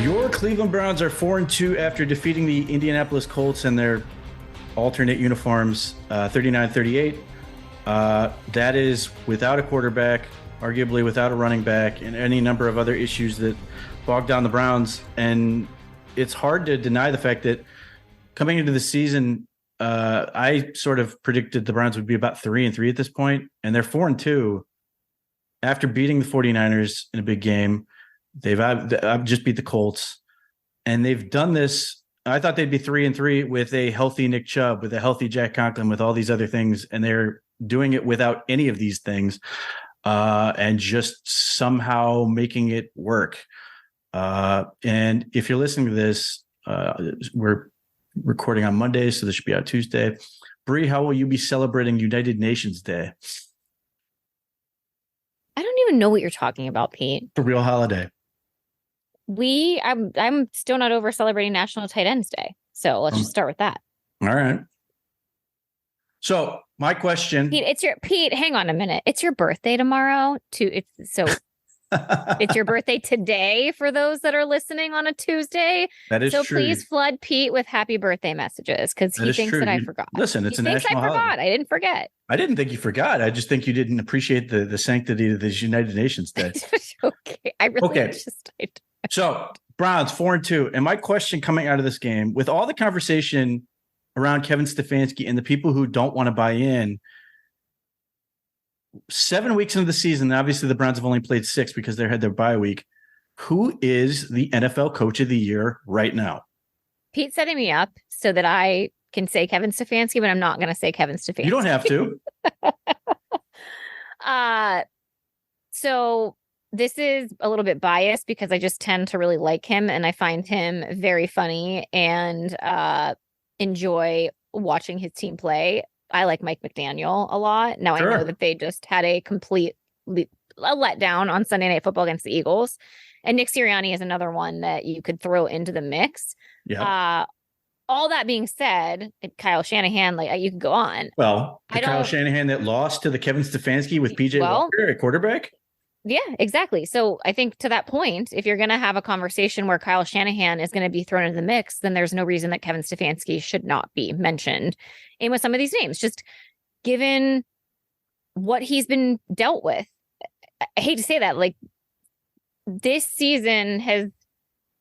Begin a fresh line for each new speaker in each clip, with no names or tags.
Your Cleveland Browns are 4-2 after defeating the Indianapolis Colts in their alternate uniforms, 39-38. That is without a quarterback, arguably without a running back, and any number of other issues that bogged down the Browns. And it's hard to deny the fact that coming into the season, I sort of predicted the Browns would be about 3-3 at this point, and they're 4-2 after beating the 49ers in a big game. I've just beat the Colts, and they've done this. I thought they'd be 3-3 with a healthy Nick Chubb, with a healthy Jack Conklin, with all these other things, and they're doing it without any of these things, and just somehow making it work. And if you're listening to this, we're recording on Monday, so this should be out Tuesday. Bree, how will you be celebrating United Nations Day?
I don't even know what you're talking about, Pete.
The real holiday.
I'm still not over celebrating National Tight Ends Day. So let's just start with that.
All right. So my question,
Pete, hang on a minute. It's your birthday tomorrow. It's your birthday today for those that are listening on a Tuesday.
That is
true. So please flood Pete with happy birthday messages because he thinks that I forgot.
Listen, it's a national holiday. I forgot.
I didn't forget.
I didn't think you forgot. I just think you didn't appreciate the sanctity of this United Nations Day.
Okay.
So Browns 4-2. And my question coming out of this game, with all the conversation around Kevin Stefanski and the people who don't want to buy in, 7 weeks into the season, obviously the Browns have only played 6 because they had their bye week. Who is the NFL Coach of the Year right now?
Pete's setting me up so that I can say Kevin Stefanski, but I'm not going to say Kevin Stefanski.
You don't have to.
So this is a little bit biased because I just tend to really like him and I find him very funny and enjoy watching his team play. I like Mike McDaniel a lot. Now sure. I know that they just had a complete letdown on Sunday Night Football against the Eagles. And Nick Sirianni is another one that you could throw into the mix.
Yeah.
All that being said, Kyle Shanahan, you could go on.
Well, Kyle Shanahan that lost to the Kevin Stefanski with PJ Walker at quarterback?
Yeah, exactly. So I think to that point, if you're going to have a conversation where Kyle Shanahan is going to be thrown into the mix, then there's no reason that Kevin Stefanski should not be mentioned in with some of these names, just given what he's been dealt with. I hate to say that, this season has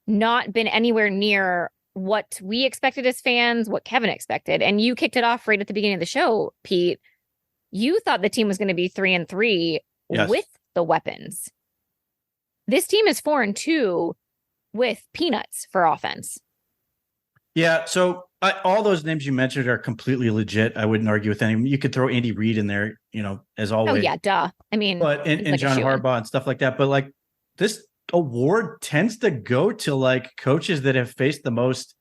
not been anywhere near what we expected as fans, what Kevin expected. And you kicked it off right at the beginning of the show, Pete. You thought the team was going to be 3-3 with the weapons. This team is 4-2 with peanuts for offense.
Yeah, so all those names you mentioned are completely legit. I wouldn't argue with any. You could throw Andy Reid in there, as always.
Oh yeah, duh. I mean,
but and John Harbaugh and stuff like that. But this award tends to go to coaches that have faced the most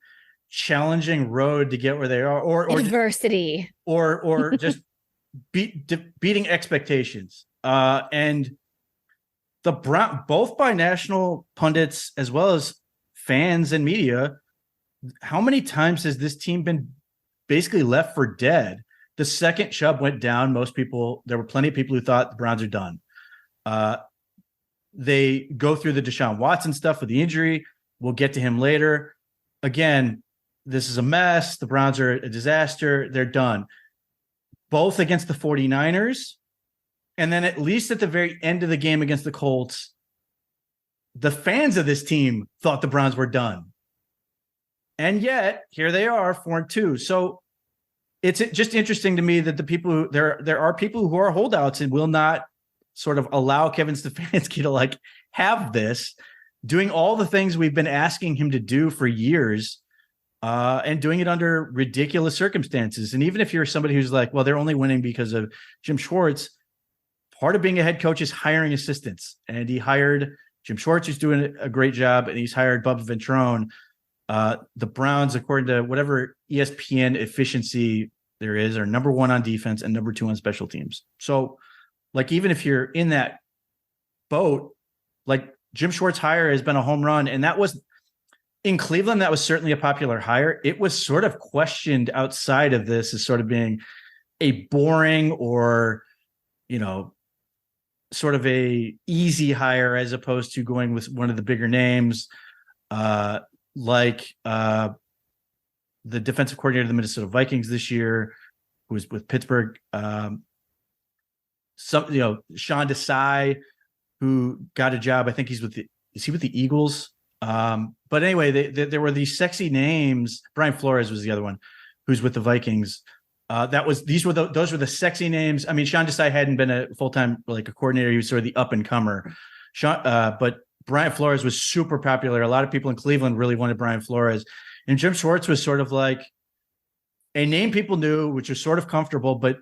challenging road to get where they are, or
adversity,
or just beating expectations. And the Brown, both by national pundits as well as fans and media, how many times has this team been basically left for dead? The second Chubb went down, there were plenty of people who thought the Browns are done. They go through the Deshaun Watson stuff with the injury. We'll get to him later. Again, this is a mess. The Browns are a disaster. They're done. Both against the 49ers. And then at least at the very end of the game against the Colts, the fans of this team thought the Browns were done. And yet, here they are, 4-2. So it's just interesting to me that there are people who are holdouts and will not sort of allow Kevin Stefanski to have this, doing all the things we've been asking him to do for years, and doing it under ridiculous circumstances. And even if you're somebody who's well, they're only winning because of Jim Schwartz, part of being a head coach is hiring assistants. And he hired Jim Schwartz, who's doing a great job, and he's hired Bubba Ventrone. The Browns, according to whatever ESPN efficiency there is, are number 1 on defense and number 2 on special teams. So, even if you're in that boat, Jim Schwartz hire has been a home run. And that was in Cleveland, that was certainly a popular hire. It was sort of questioned outside of this as sort of being a boring or, sort of a easy hire as opposed to going with one of the bigger names. like the defensive coordinator of the Minnesota Vikings this year, who was with Pittsburgh. Sean Desai, who got a job. I think is he with the Eagles? But anyway, there were these sexy names. Brian Flores was the other one, who's with the Vikings. Those were the sexy names. I mean, Sean Desai hadn't been a full-time like a coordinator. He was sort of the up and comer. But Brian Flores was super popular. A lot of people in Cleveland really wanted Brian Flores, and Jim Schwartz was sort of like a name people knew, which was sort of comfortable, but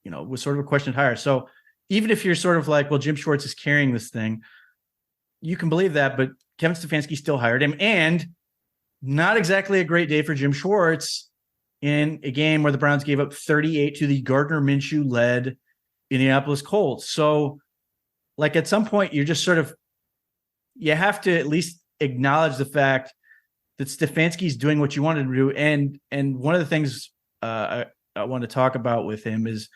was sort of a questioned hire. So even if you're sort of like, well, Jim Schwartz is carrying this thing, you can believe that. But Kevin Stefanski still hired him, and not exactly a great day for Jim Schwartz in a game where the Browns gave up 38 to the Gardner Minshew-led Indianapolis Colts. So, like at some point, you're just sort of you have to at least acknowledge the fact that Stefanski's doing what you wanted to do. And one of the things I want to talk about with him is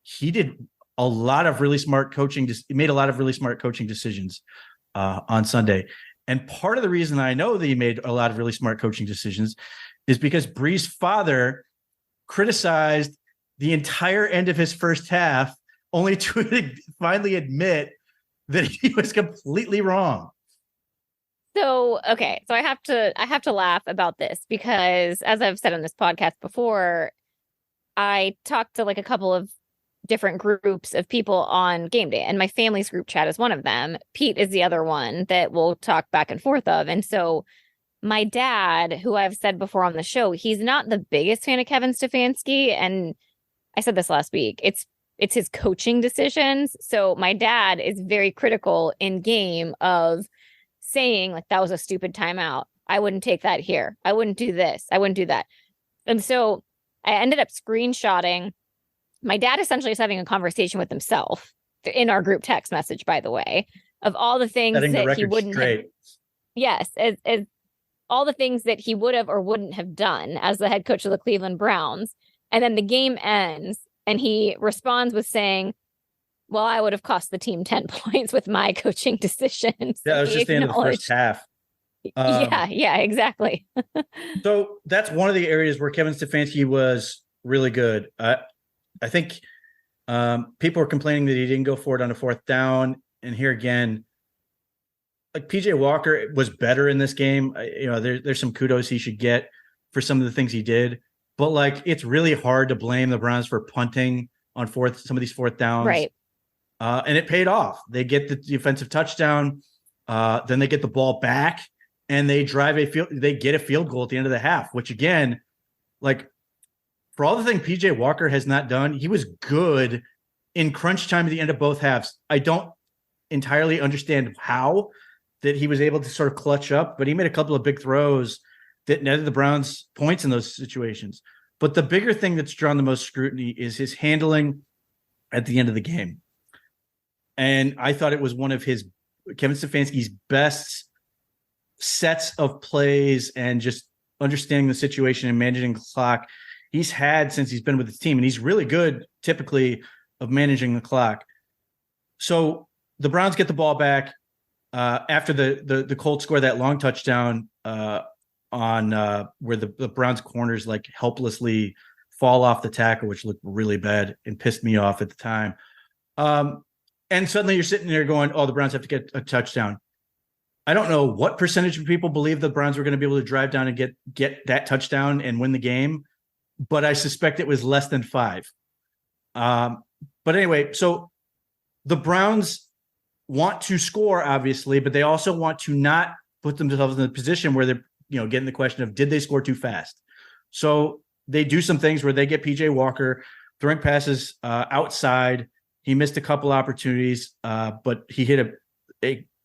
he did a lot of really smart coaching. He made a lot of really smart coaching decisions on Sunday. And part of the reason I know that he made a lot of really smart coaching decisions is because Bree's father criticized the entire end of his first half, only to finally admit that he was completely wrong.
So, okay. So I have to laugh about this because, as I've said on this podcast before, I talked to like a couple of different groups of people on game day, and my family's group chat is one of them. Pete is the other one that we'll talk back and forth of. And so my dad, who I've said before on the show, he's not the biggest fan of Kevin Stefanski. And I said this last week, it's his coaching decisions. So my dad is very critical in game of saying like, that was a stupid timeout. I wouldn't take that here. I wouldn't do this. I wouldn't do that. And so I ended up screenshotting. My dad essentially is having a conversation with himself in our group text message, by the way, of all the things that he wouldn't have, yes, as all the things that he would have or wouldn't have done as the head coach of the Cleveland Browns. And then the game ends and he responds with saying, well, I would have cost the team 10 points with my coaching decisions.
Yeah, that was just the end of the first half.
Yeah, exactly.
So that's one of the areas where Kevin Stefanski was really good. I think people were complaining that he didn't go for it on a fourth down. And here again, like PJ Walker was better in this game. There's some kudos he should get for some of the things he did. But like, it's really hard to blame the Browns for punting on some of these fourth downs.
Right.
And it paid off. They get the defensive touchdown. Then they get the ball back and they get a field goal at the end of the half, which again, like for all the thing PJ Walker has not done, he was good in crunch time at the end of both halves. I don't entirely understand how that he was able to sort of clutch up, but he made a couple of big throws that netted the Browns points in those situations. But the bigger thing that's drawn the most scrutiny is his handling at the end of the game. And I thought it was one of Kevin Stefanski's best sets of plays and just understanding the situation and managing the clock he's had since he's been with his team. And he's really good typically of managing the clock. So the Browns get the ball back after the Colts score that long touchdown on where the Browns corners like helplessly fall off the tackle, which looked really bad and pissed me off at the time. And suddenly you're sitting there going, oh, the Browns have to get a touchdown. I don't know what percentage of people believe the Browns were going to be able to drive down and get that touchdown and win the game, but I suspect it was less than 5. But anyway, so the Browns want to score, obviously, but they also want to not put themselves in a position where they're getting the question of, did they score too fast? So they do some things where they get PJ Walker throwing passes outside. He missed a couple opportunities, but he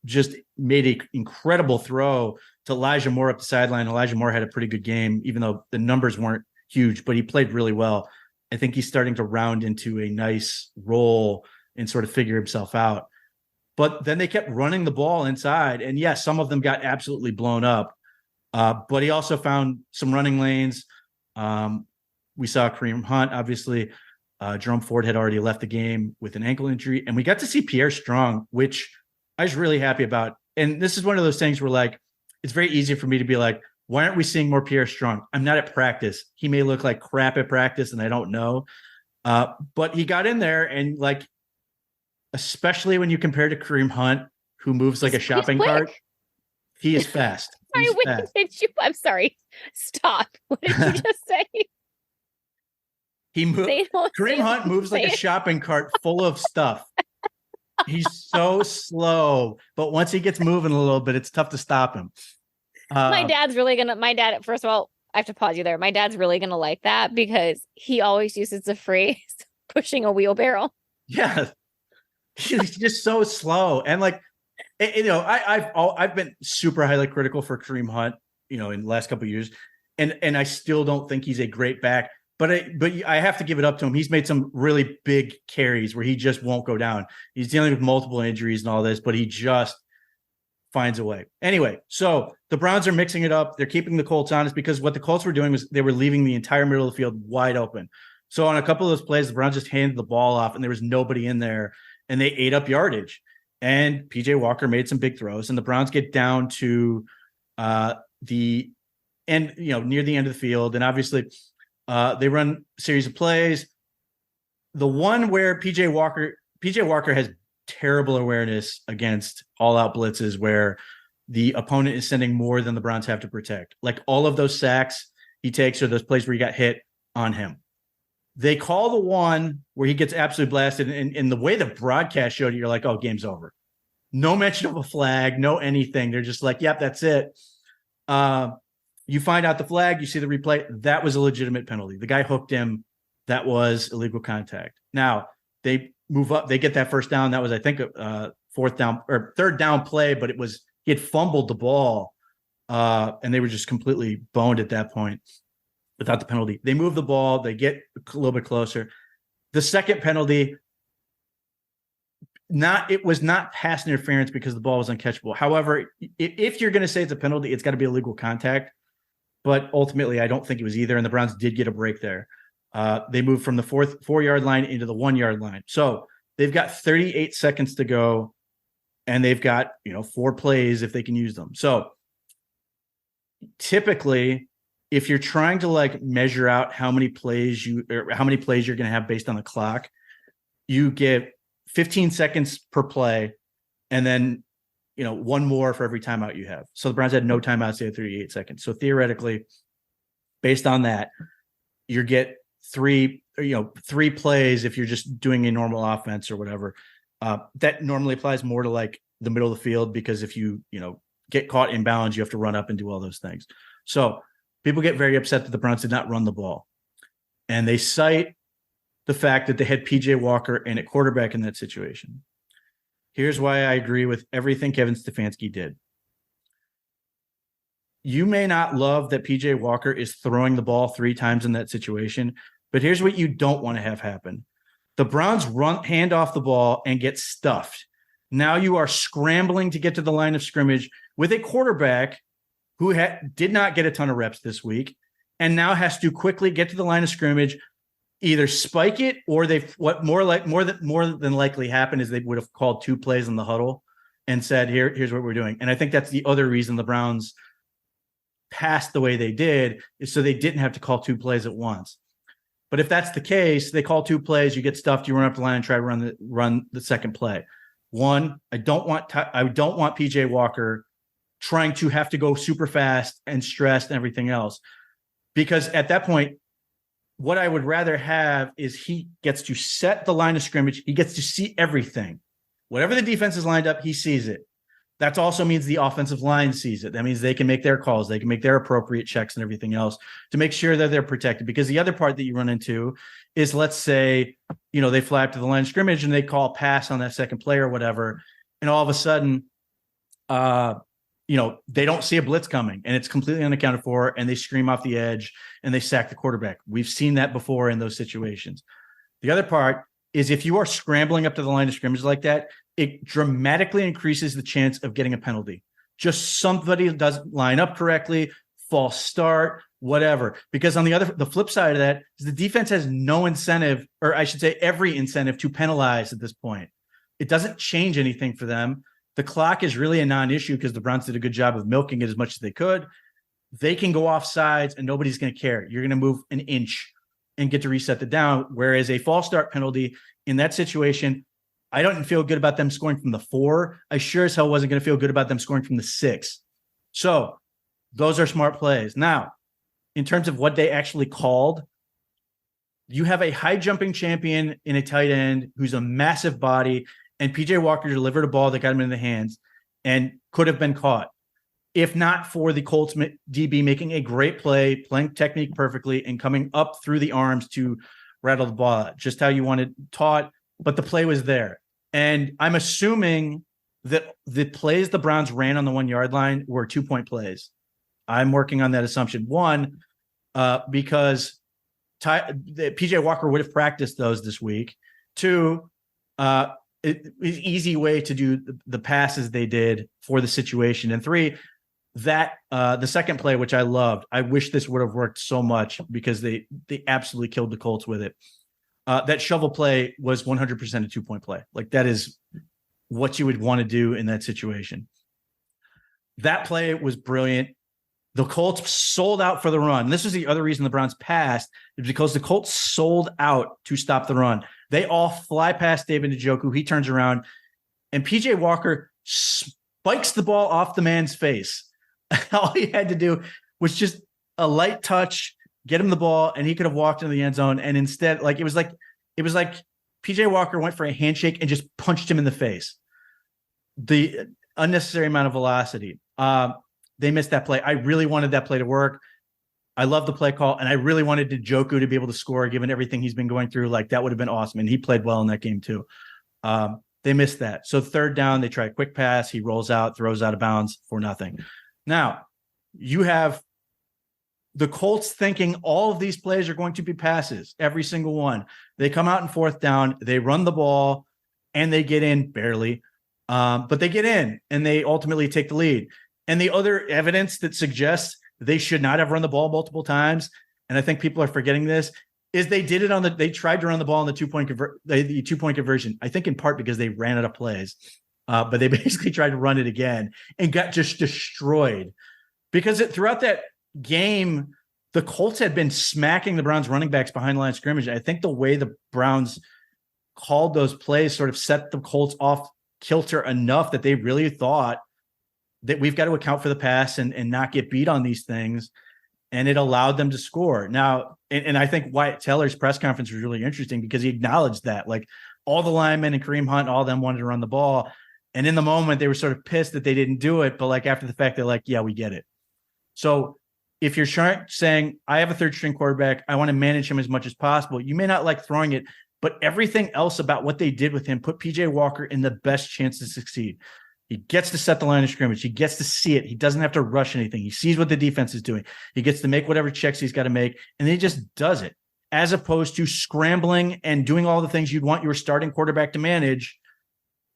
just made an incredible throw to Elijah Moore up the sideline. Elijah Moore had a pretty good game, even though the numbers weren't huge, but he played really well. I think he's starting to round into a nice role and sort of figure himself out. But then they kept running the ball inside. And yes, some of them got absolutely blown up. But he also found some running lanes. We saw Kareem Hunt, obviously. Jerome Ford had already left the game with an ankle injury. And we got to see Pierre Strong, which I was really happy about. And this is one of those things where, like, it's very easy for me to be like, why aren't we seeing more Pierre Strong? I'm not at practice. He may look like crap at practice, and I don't know. But he got in there, and like, especially when you compare to Kareem Hunt, who moves like a shopping cart, he is fast.
Sorry, I'm sorry. Stop. What did you just say?
Kareem Hunt moves like a shopping cart full of stuff. He's so slow, but once he gets moving a little bit, it's tough to stop him.
My dad, first of all, I have to pause you there. My dad's really going to like that because he always uses the phrase pushing a wheelbarrow.
Yeah. He's just so slow. And like, you know, I've been super highly critical for Kareem Hunt, you know, in the last couple of years. And I still don't think he's a great back, but I have to give it up to him. He's made some really big carries where he just won't go down. He's dealing with multiple injuries and all this, but he just finds a way. Anyway, so the Browns are mixing it up. They're keeping the Colts honest because what the Colts were doing was they were leaving the entire middle of the field wide open. So on a couple of those plays, the Browns just handed the ball off and there was nobody in there and they ate up yardage. And PJ Walker made some big throws and the Browns get down to the end, you know, near the end of the field. And obviously they run a series of plays. The one where PJ Walker has terrible awareness against all-out blitzes where the opponent is sending more than the Browns have to protect. Like all of those sacks he takes are those plays where he got hit on him. They call the one where he gets absolutely blasted, and the way the broadcast showed it, you're like, oh, game's over. No mention of a flag, no anything. They're just like, yep, that's it. You find out the flag, you see the replay. That was a legitimate penalty. The guy hooked him. That was illegal contact. Now, they move up. They get that first down. That was, I think, a third down play, but he had fumbled the ball, and they were just completely boned at that point without the penalty. They move the ball. They get a little bit closer. The second penalty, it was not pass interference because the ball was uncatchable. However, if you're going to say it's a penalty, it's got to be illegal contact. But ultimately, I don't think it was either, and the Browns did get a break there. They moved from the 4-yard line into the 1-yard line. So they've got 38 seconds to go, and they've got, 4 plays if they can use them. So typically, if you're trying to like measure out how many plays you're going to have based on the clock, you give 15 seconds per play, and then one more for every timeout you have. So the Browns had no timeouts. They had 38 seconds. So theoretically, based on that, you get 3 plays if you're just doing a normal offense or whatever. That normally applies more to like the middle of the field, because if you get caught inbounds, you have to run up and do all those things. So people get very upset that the Browns did not run the ball, and they cite the fact that they had PJ Walker and at quarterback in that situation. Here's why I agree with everything Kevin Stefanski did. You may not love that PJ Walker is throwing the ball 3 times in that situation, but here's what you don't want to have happen. The Browns hand off the ball and get stuffed. Now you are scrambling to get to the line of scrimmage with a quarterback who did not get a ton of reps this week and now has to quickly get to the line of scrimmage, either spike it, or more than likely happened is they would have called 2 plays in the huddle and said, here's what we're doing. And I think that's the other reason the Browns passed the way they did, is so they didn't have to call 2 plays at once. But if that's the case, they call 2 plays, you get stuffed, you run up the line and try to run the second play. One, I don't want PJ Walker trying to have to go super fast and stressed and everything else, because at that point, what I would rather have is he gets to set the line of scrimmage. He gets to see everything. Whatever the defense is lined up, he sees it. That also means the offensive line sees it. That means they can make their calls. They can make their appropriate checks and everything else to make sure that they're protected. Because the other part that you run into is, let's say, they fly up to the line of scrimmage and they call pass on that second play or whatever. And all of a sudden, they don't see a blitz coming and it's completely unaccounted for, and they scream off the edge and they sack the quarterback. We've seen that before in those situations. The other part is, if you are scrambling up to the line of scrimmage like that, it dramatically increases the chance of getting a penalty. Just somebody doesn't line up correctly, false start, whatever. Because on the flip side of that is the defense has no incentive, or I should say every incentive, to penalize at this point. It doesn't change anything for them. The clock is really a non-issue because the Browns did a good job of milking it as much as they could. They can go off sides and nobody's going to care. You're going to move an inch and get to reset the down. Whereas a false start penalty in that situation, I don't feel good about them scoring from the 4. I sure as hell wasn't going to feel good about them scoring from the 6. So those are smart plays. Now, in terms of what they actually called, you have a high jumping champion in a tight end who's a massive body, and PJ Walker delivered a ball that got him in the hands and could have been caught. If not for the Colts DB making a great play, playing technique perfectly, and coming up through the arms to rattle the ball out, just how you wanted taught, but the play was there. And I'm assuming that the plays the Browns ran on the 1 yard line were 2-point plays. I'm working on that assumption. One, because PJ Walker would have practiced those this week. Two, it was an easy way to do the passes they did for the situation. And three, that the second play, which I loved, I wish this would have worked so much because they absolutely killed the Colts with it. That shovel play was 100% a 2-point play. Like, that is what you would want to do in that situation. That play was brilliant. The Colts sold out for the run. This was the other reason the Browns passed, is because the Colts sold out to stop the run. They all fly past David Njoku. He turns around, and PJ Walker spikes the ball off the man's face. All he had to do was just a light touch, get him the ball, and he could have walked into the end zone. And instead, it was like PJ Walker went for a handshake and just punched him in the face. The unnecessary amount of velocity. They missed that play. I really wanted that play to work. I love the play call, and I really wanted Njoku to be able to score given everything he's been going through. Like, that would have been awesome, and he played well in that game too. They missed that. So third down, they try a quick pass. He rolls out, throws out of bounds for nothing. Now, you have the Colts thinking all of these plays are going to be passes, every single one. They come out in fourth down, they run the ball, and they get in barely. But they get in, and they ultimately take the lead. And the other evidence that suggests they should not have run the ball multiple times, and I think people are forgetting this, is they did it they tried to run the ball on the 2-point conversion. I think in part because they ran out of plays, but they basically tried to run it again and got just destroyed because throughout that game, the Colts had been smacking the Browns running backs behind the line of scrimmage. I think the way the Browns called those plays sort of set the Colts off kilter enough that they really thought that we've got to account for the pass and not get beat on these things. And it allowed them to score. Now, and I think Wyatt Teller's press conference was really interesting because he acknowledged that, like, all the linemen and Kareem Hunt, all of them wanted to run the ball. And in the moment, they were sort of pissed that they didn't do it. But like after the fact, they're like, yeah, we get it. So if you're saying, I have a third string quarterback, I want to manage him as much as possible, you may not like throwing it, but everything else about what they did with him put PJ Walker in the best chance to succeed. He gets to set the line of scrimmage. He gets to see it. He doesn't have to rush anything. He sees what the defense is doing. He gets to make whatever checks he's got to make, and he just does it, as opposed to scrambling and doing all the things you'd want your starting quarterback to manage.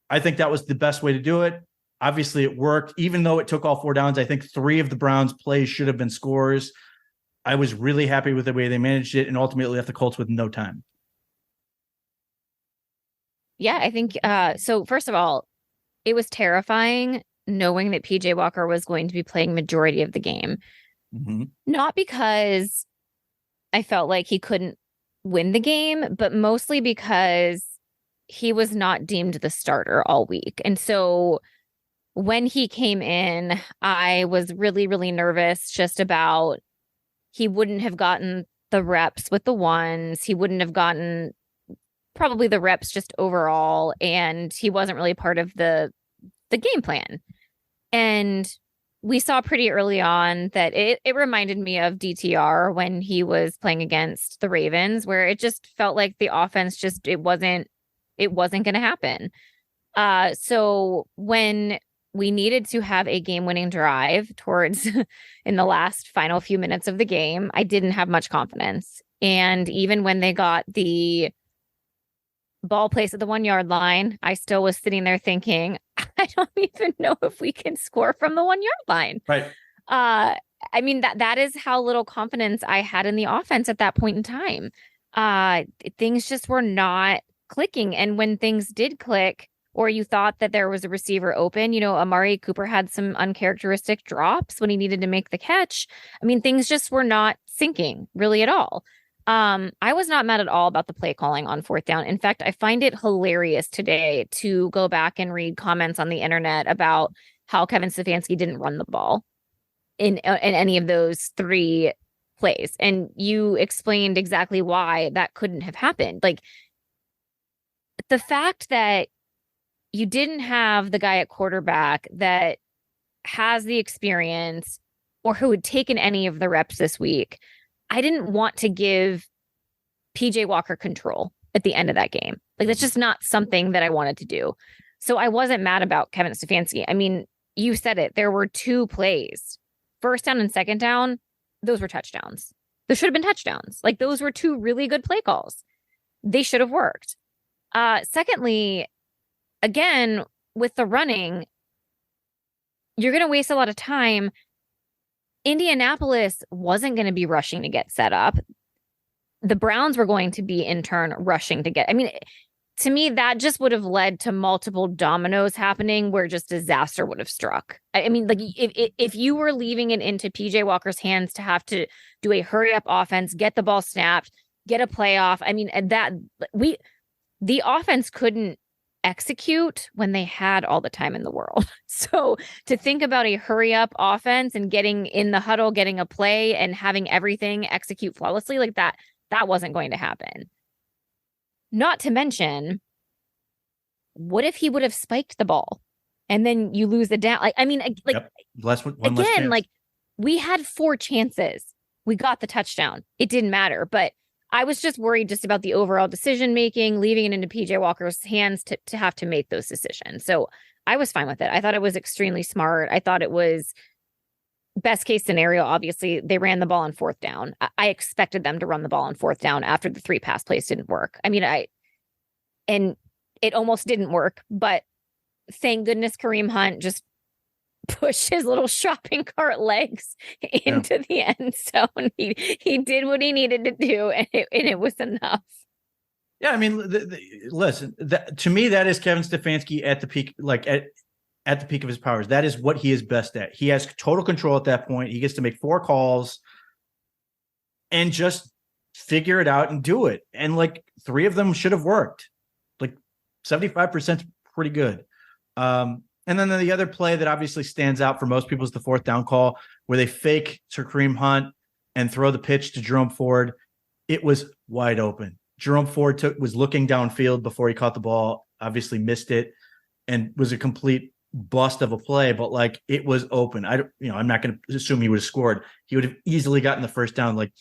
I think that was the best way to do it. Obviously, it worked. Even though it took all 4 downs, I think 3 of the Browns' plays should have been scores. I was really happy with the way they managed it and ultimately left the Colts with no time.
Yeah, I think so. First of all, it was terrifying knowing that PJ Walker was going to be playing majority of the game.
Mm-hmm.
Not because I felt like he couldn't win the game, but mostly because he was not deemed the starter all week. And so when he came in, I was really, really nervous just about he wouldn't have gotten the reps with the ones. He wouldn't have gotten probably the reps just overall, and he wasn't really part of the game plan. And we saw pretty early on that it reminded me of DTR when he was playing against the Ravens, where it just felt like the offense just it wasn't going to happen. So when we needed to have a game-winning drive towards in the last final few minutes of the game, I didn't have much confidence. And even when they got the ball placed at the 1 yard line, I still was sitting there thinking, I don't even know if we can score from the 1 yard line.
Right.
I mean, that is how little confidence I had in the offense at that point in time. Things just were not clicking. And when things did click, or you thought that there was a receiver open. You know, Amari Cooper had some uncharacteristic drops when he needed to make the catch. I mean, things just were not sinking really at all. I was not mad at all about the play calling on fourth down. In fact, I find it hilarious today to go back and read comments on the internet about how Kevin Stefanski didn't run the ball in any of those three plays. And you explained exactly why that couldn't have happened. Like, the fact that you didn't have the guy at quarterback that has the experience or who had taken any of the reps this week, I didn't want to give PJ Walker control at the end of that game. Like, that's just not something that I wanted to do. So I wasn't mad about Kevin Stefanski. I mean, you said it. There were two plays, first down and second down. Those were touchdowns. Those should have been touchdowns. Like, those were two really good play calls. They should have worked. Secondly, again, with the running, you're going to waste a lot of time. Indianapolis wasn't going to be rushing to get set up. The Browns were going to be in turn rushing to get. I mean, to me, that just would have led to multiple dominoes happening where just disaster would have struck. I mean, like, if you were leaving it into PJ Walker's hands to have to do a hurry up offense, get the ball snapped, get a playoff. I mean, the offense couldn't execute when they had all the time in the world. So to think about a hurry up offense and getting in the huddle, getting a play and having everything execute flawlessly like that wasn't going to happen. Not to mention, what if he would have spiked the ball and then you lose the down? Like, I mean, like,
yep. One
again,
less chance.
like, we had 4 chances. We got the touchdown. It didn't matter, but I was just worried just about the overall decision making, leaving it into PJ Walker's hands to have to make those decisions. So I was fine with it. I thought it was extremely smart. I thought it was best case scenario. Obviously, they ran the ball on fourth down. I expected them to run the ball on fourth down after the 3 pass plays didn't work. I mean, and it almost didn't work, but thank goodness Kareem Hunt just pushed his little shopping cart legs into the end zone. He did what he needed to do, and it was enough.
Yeah, I mean, listen, to me, that is Kevin Stefanski at the peak, like at the peak of his powers. That is what he is best at. He has total control at that point. He gets to make 4 calls and just figure it out and do it. And like 3 of them should have worked. Like 75% is pretty good. And then the other play that obviously stands out for most people is the fourth down call where they fake to Kareem Hunt and throw the pitch to Jerome Ford. It was wide open. Jerome Ford was looking downfield before he caught the ball, obviously missed it, and was a complete bust of a play. But like, it was open. I'm not going to assume he would have scored. He would have easily gotten the first down. Like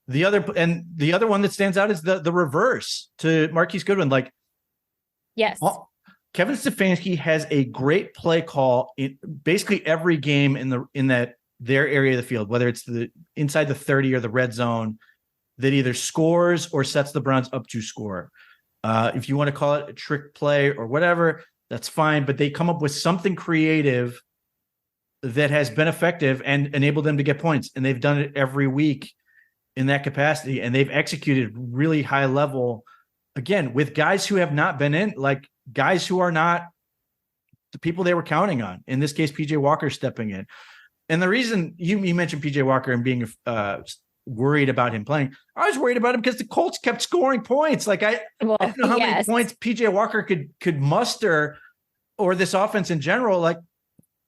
the other one that stands out is the reverse to Marquise Goodwin. Like,
yes.
Kevin Stefanski has a great play call in basically every game in their area of the field, whether it's the inside the 30 or the red zone, that either scores or sets the Browns up to score. If you want to call it a trick play or whatever, that's fine. But they come up with something creative that has been effective and enabled them to get points. And they've done it every week in that capacity. And they've executed really high level, again, with guys who have not been in, like guys who are not the people they were counting on. In this case, PJ Walker stepping in. And the reason you mentioned PJ Walker and being worried about him playing, I was worried about him because the Colts kept scoring points. Like I don't know how many points PJ Walker could muster, or this offense in general. Like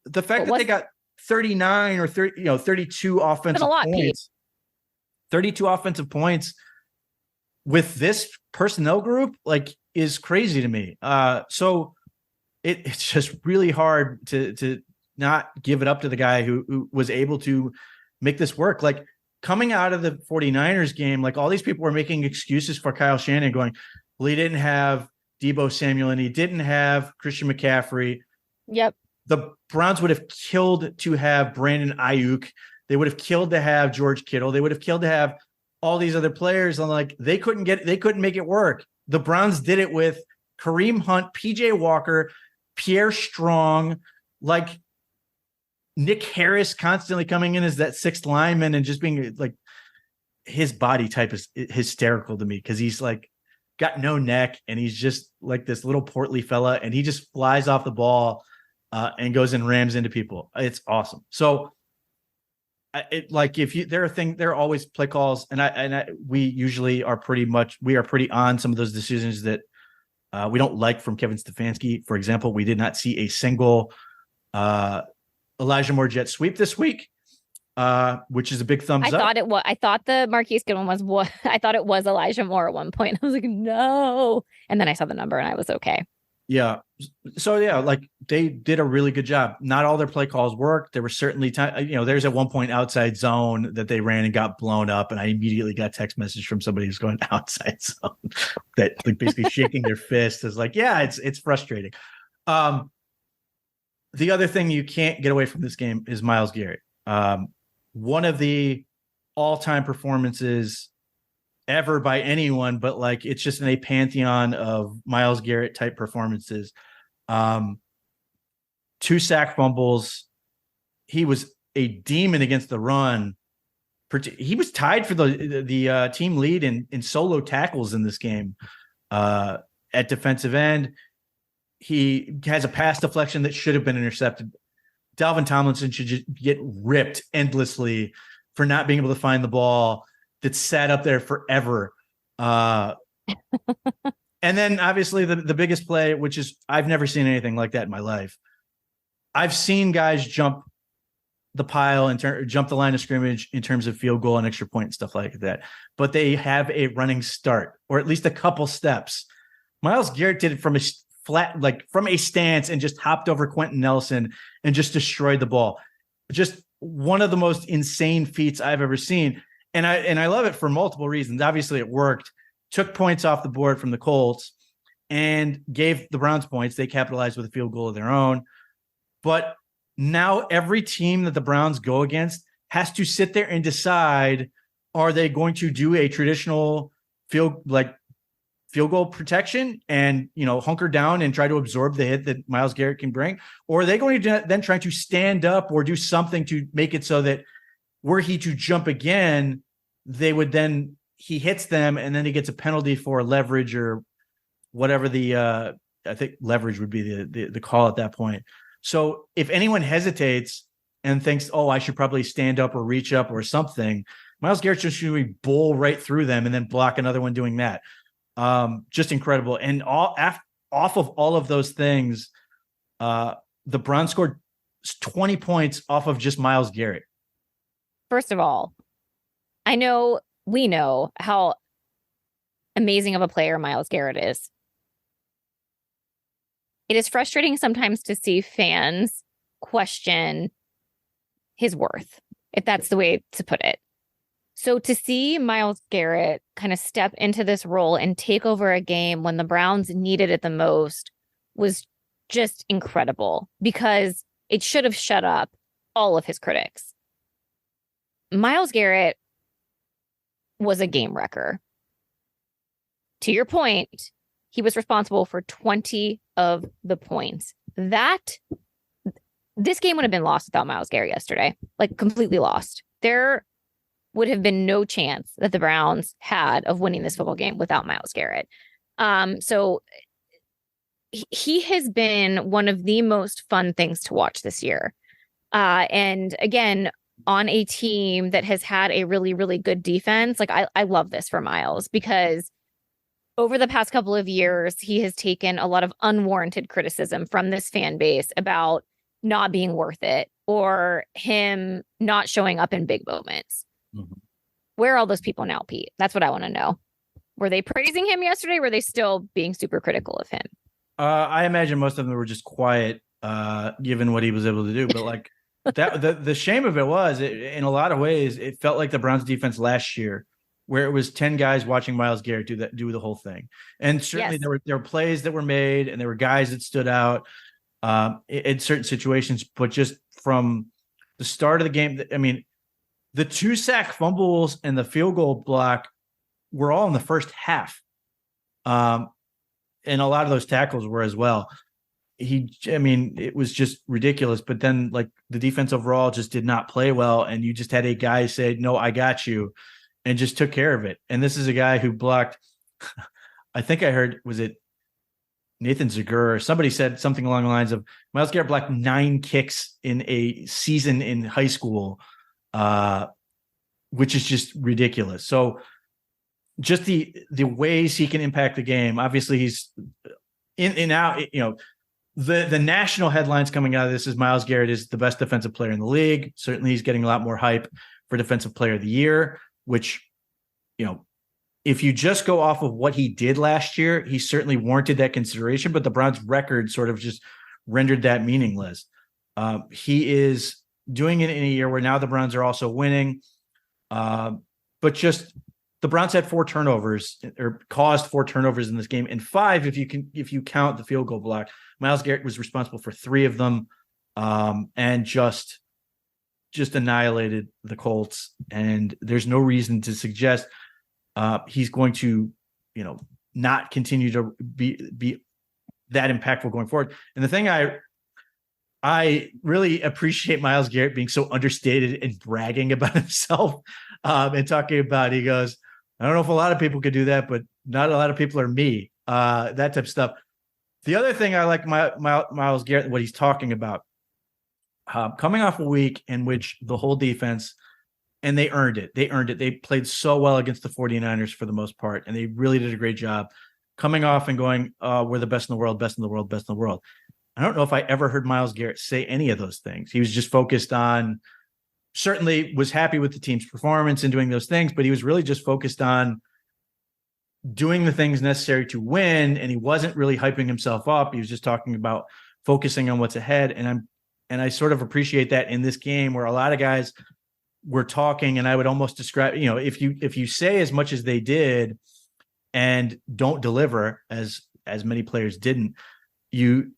the fact that they got 39 or 30, 32 offensive points, Pete. 32 offensive points with this personnel group, like, is crazy to me. So it's just really hard to not give it up to the guy who was able to make this work. Like coming out of the 49ers game, like all these people were making excuses for Kyle Shanahan going, well, he didn't have Deebo Samuel and he didn't have Christian McCaffrey.
Yep.
The Browns would have killed to have Brandon Ayuk. They would have killed to have George Kittle. They would have killed to have all these other players. And like, they couldn't make it work. The Browns did it with Kareem Hunt, PJ Walker, Pierre Strong, like Nick Harris constantly coming in as that 6th lineman and just being like, his body type is hysterical to me because he's like got no neck, and he's just like this little portly fella, and he just flies off the ball and goes and rams into people. It's awesome. So there are always play calls, and we usually are pretty on some of those decisions that we don't like from Kevin Stefanski. For example, we did not see a single Elijah Moore jet sweep this week, which is a big thumbs up.
I thought the Marquise Goodwin was what I thought it was Elijah Moore at one point. I was like, no. And then I saw the number and I was okay.
Yeah. So yeah, like they did a really good job. Not all their play calls worked. There were certainly there's at one point outside zone that they ran and got blown up. And I immediately got text message from somebody who's going outside zone that like basically shaking their fist is like, yeah, it's frustrating. The other thing you can't get away from this game is Myles Garrett. One of the all-time performances ever by anyone, but like it's just in a pantheon of Myles Garrett type performances. 2 sack fumbles. He was a demon against the run. He was tied for the team lead in solo tackles in this game at defensive end. He has a pass deflection that should have been intercepted. Dalvin Tomlinson should just get ripped endlessly for not being able to find the ball that sat up there forever. And then obviously the biggest play, which is I've never seen anything like that in my life. I've seen guys jump the pile and jump the line of scrimmage in terms of field goal and extra point and stuff like that. But they have a running start or at least a couple steps. Myles Garrett did it from a stance and just hopped over Quentin Nelson and just destroyed the ball. Just one of the most insane feats I've ever seen. And I love it for multiple reasons. Obviously it worked, took points off the board from the Colts and gave the Browns points. They capitalized with a field goal of their own. But now every team that the Browns go against has to sit there and decide, are they going to do a traditional field goal protection and, hunker down and try to absorb the hit that Myles Garrett can bring? Or are they going to then try to stand up or do something to make it so that were he to jump again, he hits them and then he gets a penalty for leverage or whatever I think leverage would be the call at that point. So if anyone hesitates and thinks, oh, I should probably stand up or reach up or something, Myles Garrett just should bowl right through them and then block another one doing that. Just incredible. And off of all of those things, the Browns scored 20 points off of just Myles Garrett.
First of all, we know how amazing of a player Myles Garrett is. It is frustrating sometimes to see fans question his worth, if that's the way to put it. So to see Myles Garrett kind of step into this role and take over a game when the Browns needed it the most was just incredible because it should have shut up all of his critics. Myles Garrett was a game wrecker. To your point, he was responsible for 20 of the points. This game would have been lost without Myles Garrett yesterday, like completely lost. There would have been no chance that the Browns had of winning this football game without Myles Garrett. So he has been one of the most fun things to watch this year. And again, on a team that has had a really, really good defense. Like I love this for Myles because over the past couple of years, he has taken a lot of unwarranted criticism from this fan base about not being worth it or him not showing up in big moments. Mm-hmm. Where are all those people now, Pete? That's what I want to know. Were they praising him yesterday? Were they still being super critical of him?
I imagine most of them were just quiet, given what he was able to do. But like the shame of it was, in a lot of ways, it felt like the Browns defense last year, where it was 10 guys watching Myles Garrett do the whole thing. And certainly there were plays that were made and there were guys that stood out in certain situations. But just from the start of the game, I mean, the 2 sack fumbles and the field goal block were all in the first half. And a lot of those tackles were as well. It was just ridiculous. But then like the defense overall just did not play well. And you just had a guy say, no, I got you, and just took care of it. And this is a guy who blocked I think I heard, was it Nathan Zagur, somebody said something along the lines of Myles Garrett blocked 9 kicks in a season in high school, which is just ridiculous. So just the ways he can impact the game. Obviously, he's in and out. The national headlines coming out of this is Myles Garrett is the best defensive player in the league. Certainly, he's getting a lot more hype for Defensive Player of the Year, which, if you just go off of what he did last year, he certainly warranted that consideration, but the Browns' record sort of just rendered that meaningless. He is doing it in a year where now the Browns are also winning, but just the Browns had 4 turnovers or caused 4 turnovers in this game, and 5 if you count the field goal block. Myles Garrett was responsible for 3 of them, and just annihilated the Colts. And there's no reason to suggest he's going to, not continue to be that impactful going forward. And the thing I really appreciate Myles Garrett being so understated and bragging about himself, and talking about, he goes, I don't know if a lot of people could do that, but not a lot of people are me. That type of stuff. The other thing I like Myles Garrett, what he's talking about, coming off a week in which the whole defense, and they earned it. They played so well against the 49ers for the most part, and they really did a great job coming off and going, we're the best in the world, best in the world, best in the world. I don't know if I ever heard Myles Garrett say any of those things. He was just focused on, certainly was happy with the team's performance and doing those things, but he was really just focused on doing the things necessary to win. And he wasn't really hyping himself up. He was just talking about focusing on what's ahead. And I sort of appreciate that in this game where a lot of guys were talking, and I would almost describe, if you say as much as they did and don't deliver as many players didn't, you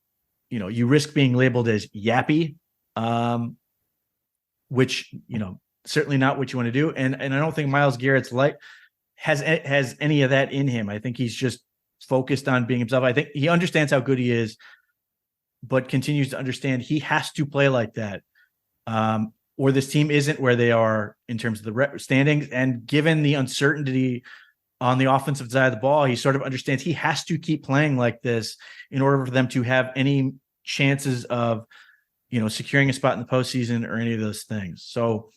risk being labeled as yappy, which, certainly not what you want to do. And I don't think Myles Garrett's has any of that in him. I think he's just focused on being himself. I think he understands how good he is, but continues to understand he has to play like that. Or this team isn't where they are in terms of the standings. And given the uncertainty on the offensive side of the ball, he sort of understands he has to keep playing like this in order for them to have any chances of, securing a spot in the postseason or any of those things. So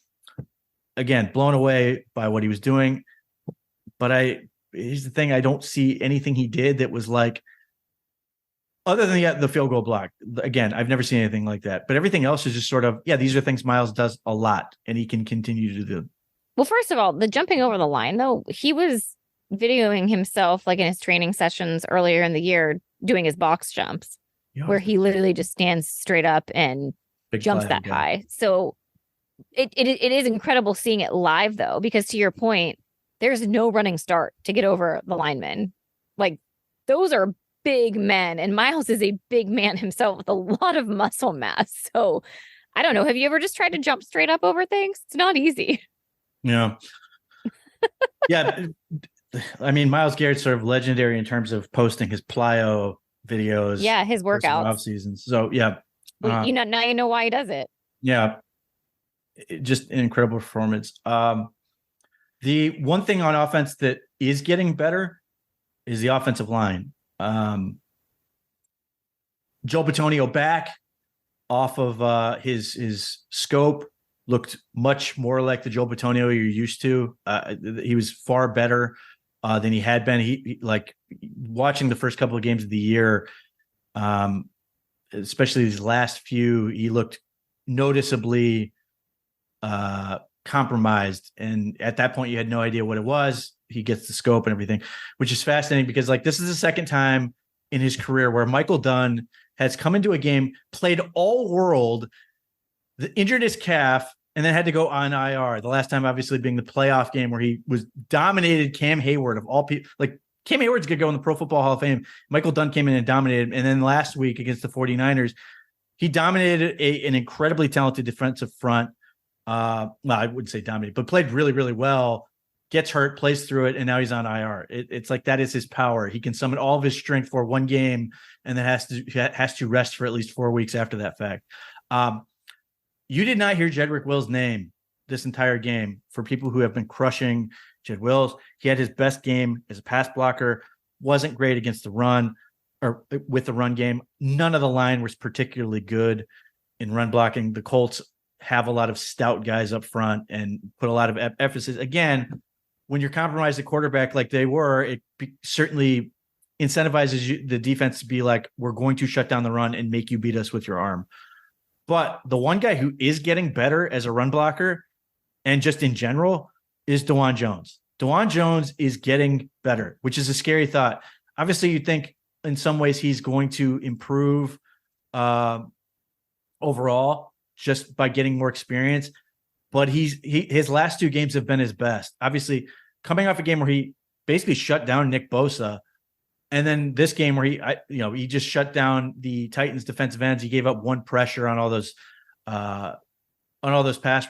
again, blown away by what he was doing. But here's the thing. I don't see anything he did that was like, other than the field goal block. Again, I've never seen anything like that. But everything else is just sort of, these are things Myles does a lot, and he can continue to do.
Well, first of all, the jumping over the line, though, he was videoing himself like in his training sessions earlier in the year doing his box jumps, where he literally just stands straight up and jumps that high. So it is incredible seeing it live, though, because to your point, there's no running start to get over the linemen. Like, those are big men, and Myles is a big man himself with a lot of muscle mass. So I don't know. Have you ever just tried to jump straight up over things? It's not easy.
Yeah. Yeah. I mean, Myles Garrett's sort of legendary in terms of posting his plyo videos.
Yeah, his workouts.
Off seasons. So yeah.
Now you know why he does it.
Yeah. Just an incredible performance. The one thing on offense that is getting better is the offensive line. Joe Bitonio back off of his scope, looked much more like the Joe Bitonio you're used to. He was far better than he had been. He like watching the first couple of games of the year, especially these last few, he looked noticeably compromised. And at that point, you had no idea what it was. He gets the scope and everything, which is fascinating because this is the second time in his career where Michael Dunn has come into a game, played all world, injured his calf, and then had to go on IR. The last time obviously being the playoff game where he was dominated Cam Hayward of all people. Like, Cam Hayward's going to go in the Pro Football Hall of Fame. Michael Dunn came in and dominated. And then last week against the 49ers, he dominated an incredibly talented defensive front. Well, I wouldn't say dominated, but played really, really well. Gets hurt, plays through it, and now he's on IR. It's like that is his power. He can summon all of his strength for one game, and then has to rest for at least 4 weeks after that fact. You did not hear Jedrick Wills' name this entire game. For people who have been crushing Jed Wills, he had his best game as a pass blocker. wasn't great against the run or with the run game. None of the line was particularly good in run blocking. The Colts have a lot of stout guys up front and put a lot of emphasis. Again, when you're compromised at quarterback like they were, it certainly incentivizes the defense to be like, we're going to shut down the run and make you beat us with your arm. But the one guy who is getting better as a run blocker and just in general is DeJuan Jones. DeJuan Jones is getting better, which is a scary thought. Obviously, you think in some ways he's going to improve overall just by getting more experience. But his last 2 games have been his best. Obviously, coming off a game where he basically shut down Nick Bosa, and then this game where he just shut down the Titans defensive ends. He gave up 1 pressure on all those pass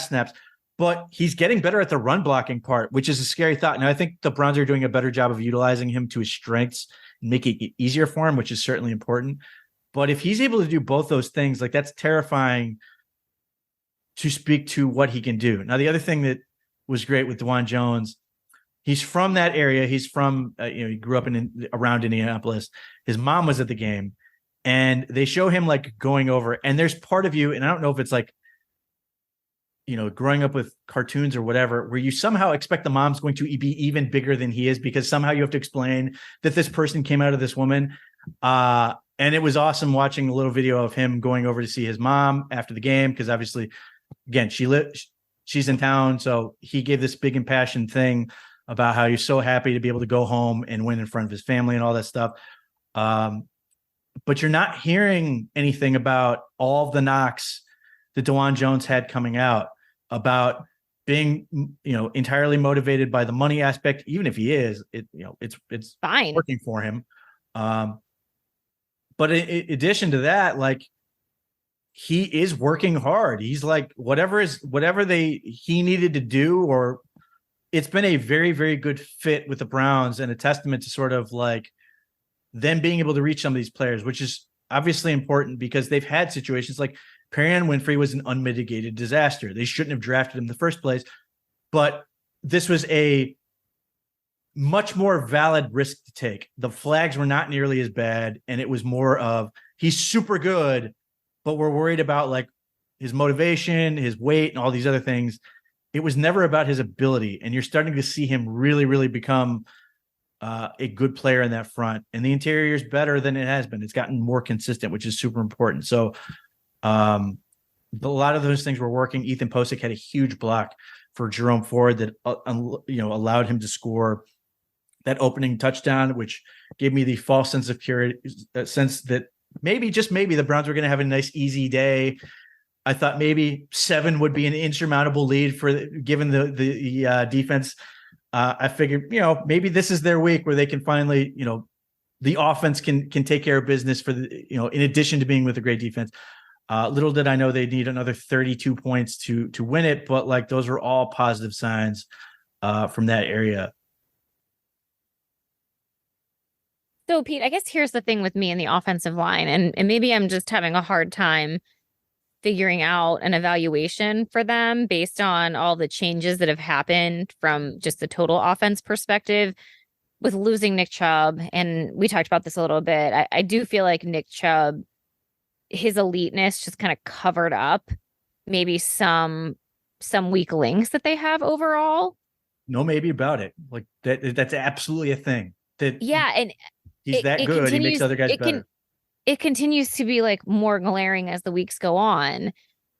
snaps. But he's getting better at the run blocking part, which is a scary thought. Now, I think the Browns are doing a better job of utilizing him to his strengths and making it easier for him, which is certainly important. But if he's able to do both those things, like that's terrifying to speak to what he can do. Now, the other thing that was great with DeJuan Jones, he's from that area. He's from, he grew up around Indianapolis. His mom was at the game, and they show him like going over. And there's part of you, and I don't know if it's like, growing up with cartoons or whatever, where you somehow expect the mom's going to be even bigger than he is because somehow you have to explain that this person came out of this woman. And it was awesome watching a little video of him going over to see his mom after the game, because obviously, again, she's in town. So he gave this big impassioned thing about how he's so happy to be able to go home and win in front of his family and all that stuff. But you're not hearing anything about all of the knocks that DeJuan Jones had coming out about being, entirely motivated by the money aspect. Even if he is, it's
fine
working for him. But in addition to that, like, he is working hard. He's like, whatever he needed to do, or it's been a very, very good fit with the Browns and a testament to sort of like them being able to reach some of these players, which is obviously important because they've had situations like Perrion Winfrey was an unmitigated disaster. They shouldn't have drafted him in the first place, but this was a much more valid risk to take. The flags were not nearly as bad, and it was more of he's super good, but we're worried about like his motivation, his weight, and all these other things. It was never about his ability, and you're starting to see him really, really become a good player in that front. And the interior is better than it has been. It's gotten more consistent, which is super important. So a lot of those things were working. Ethan Posick had a huge block for Jerome Ford that allowed him to score that opening touchdown, which gave me the false sense of purity, sense that maybe, just maybe, the Browns were going to have a nice, easy day. I thought maybe 7 would be an insurmountable lead given the defense. I figured, maybe this is their week where they can finally, the offense can take care of business for in addition to being with a great defense. Little did I know they'd need another 32 points to win it, but like those were all positive signs from that area.
So, Pete, I guess here's the thing with me and the offensive line, and maybe I'm just having a hard time figuring out an evaluation for them based on all the changes that have happened from just the total offense perspective with losing Nick Chubb. And we talked about this a little bit. I do feel like Nick Chubb, his eliteness just kind of covered up maybe some weak links that they have overall.
No, maybe about it. Like that's absolutely a thing.
Yeah, and
he's that good. He makes other guys better.
It continues to be like more glaring as the weeks go on.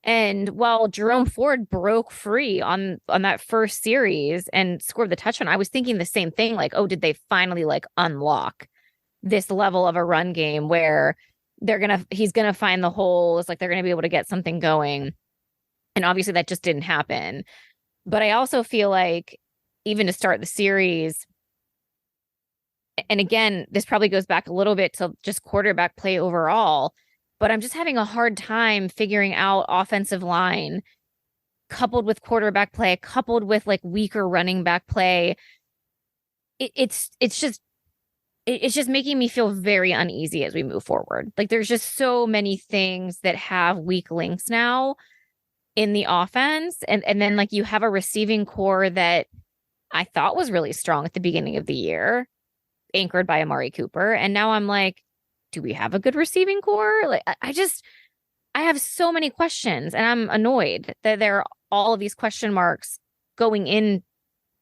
And while Jerome Ford broke free on that first series and scored the touchdown, I was thinking the same thing. Like, oh, did they finally like unlock this level of a run game where he's gonna find the holes, like they're gonna be able to get something going? And obviously that just didn't happen. But I also feel like even to start the series, and again, this probably goes back a little bit to just quarterback play overall, but I'm just having a hard time figuring out offensive line coupled with quarterback play, coupled with like weaker running back play. It's just making me feel very uneasy as we move forward. Like there's just so many things that have weak links now in the offense. And then like you have a receiving core that I thought was really strong at the beginning of the year, anchored by Amari Cooper. And now I'm like, do we have a good receiving core? Like, I have so many questions, and I'm annoyed that there are all of these question marks going in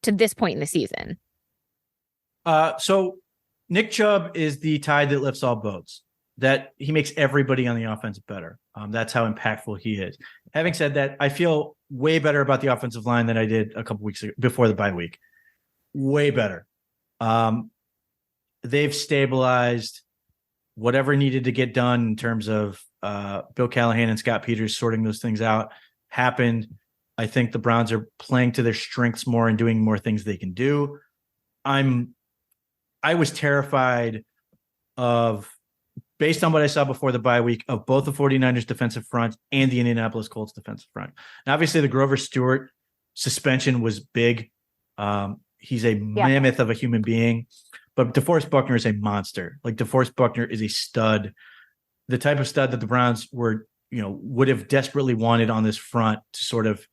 to this point in the season.
So Nick Chubb is the tide that lifts all boats. That he makes everybody on the offense better. That's how impactful he is. Having said that, I feel way better about the offensive line than I did a couple weeks ago before the bye week. Way better. They've stabilized. Whatever needed to get done in terms of Bill Callahan and Scott Peters sorting those things out happened. I think the Browns are playing to their strengths more and doing more things they can do. I was terrified of, based on what I saw before the bye week, of both the 49ers defensive front and the Indianapolis Colts defensive front. Now, obviously, the Grover Stewart suspension was big. He's a mammoth of a human being, but DeForest Buckner is a monster. Like, DeForest Buckner is a stud, the type of stud that the Browns would have desperately wanted on this front to sort of,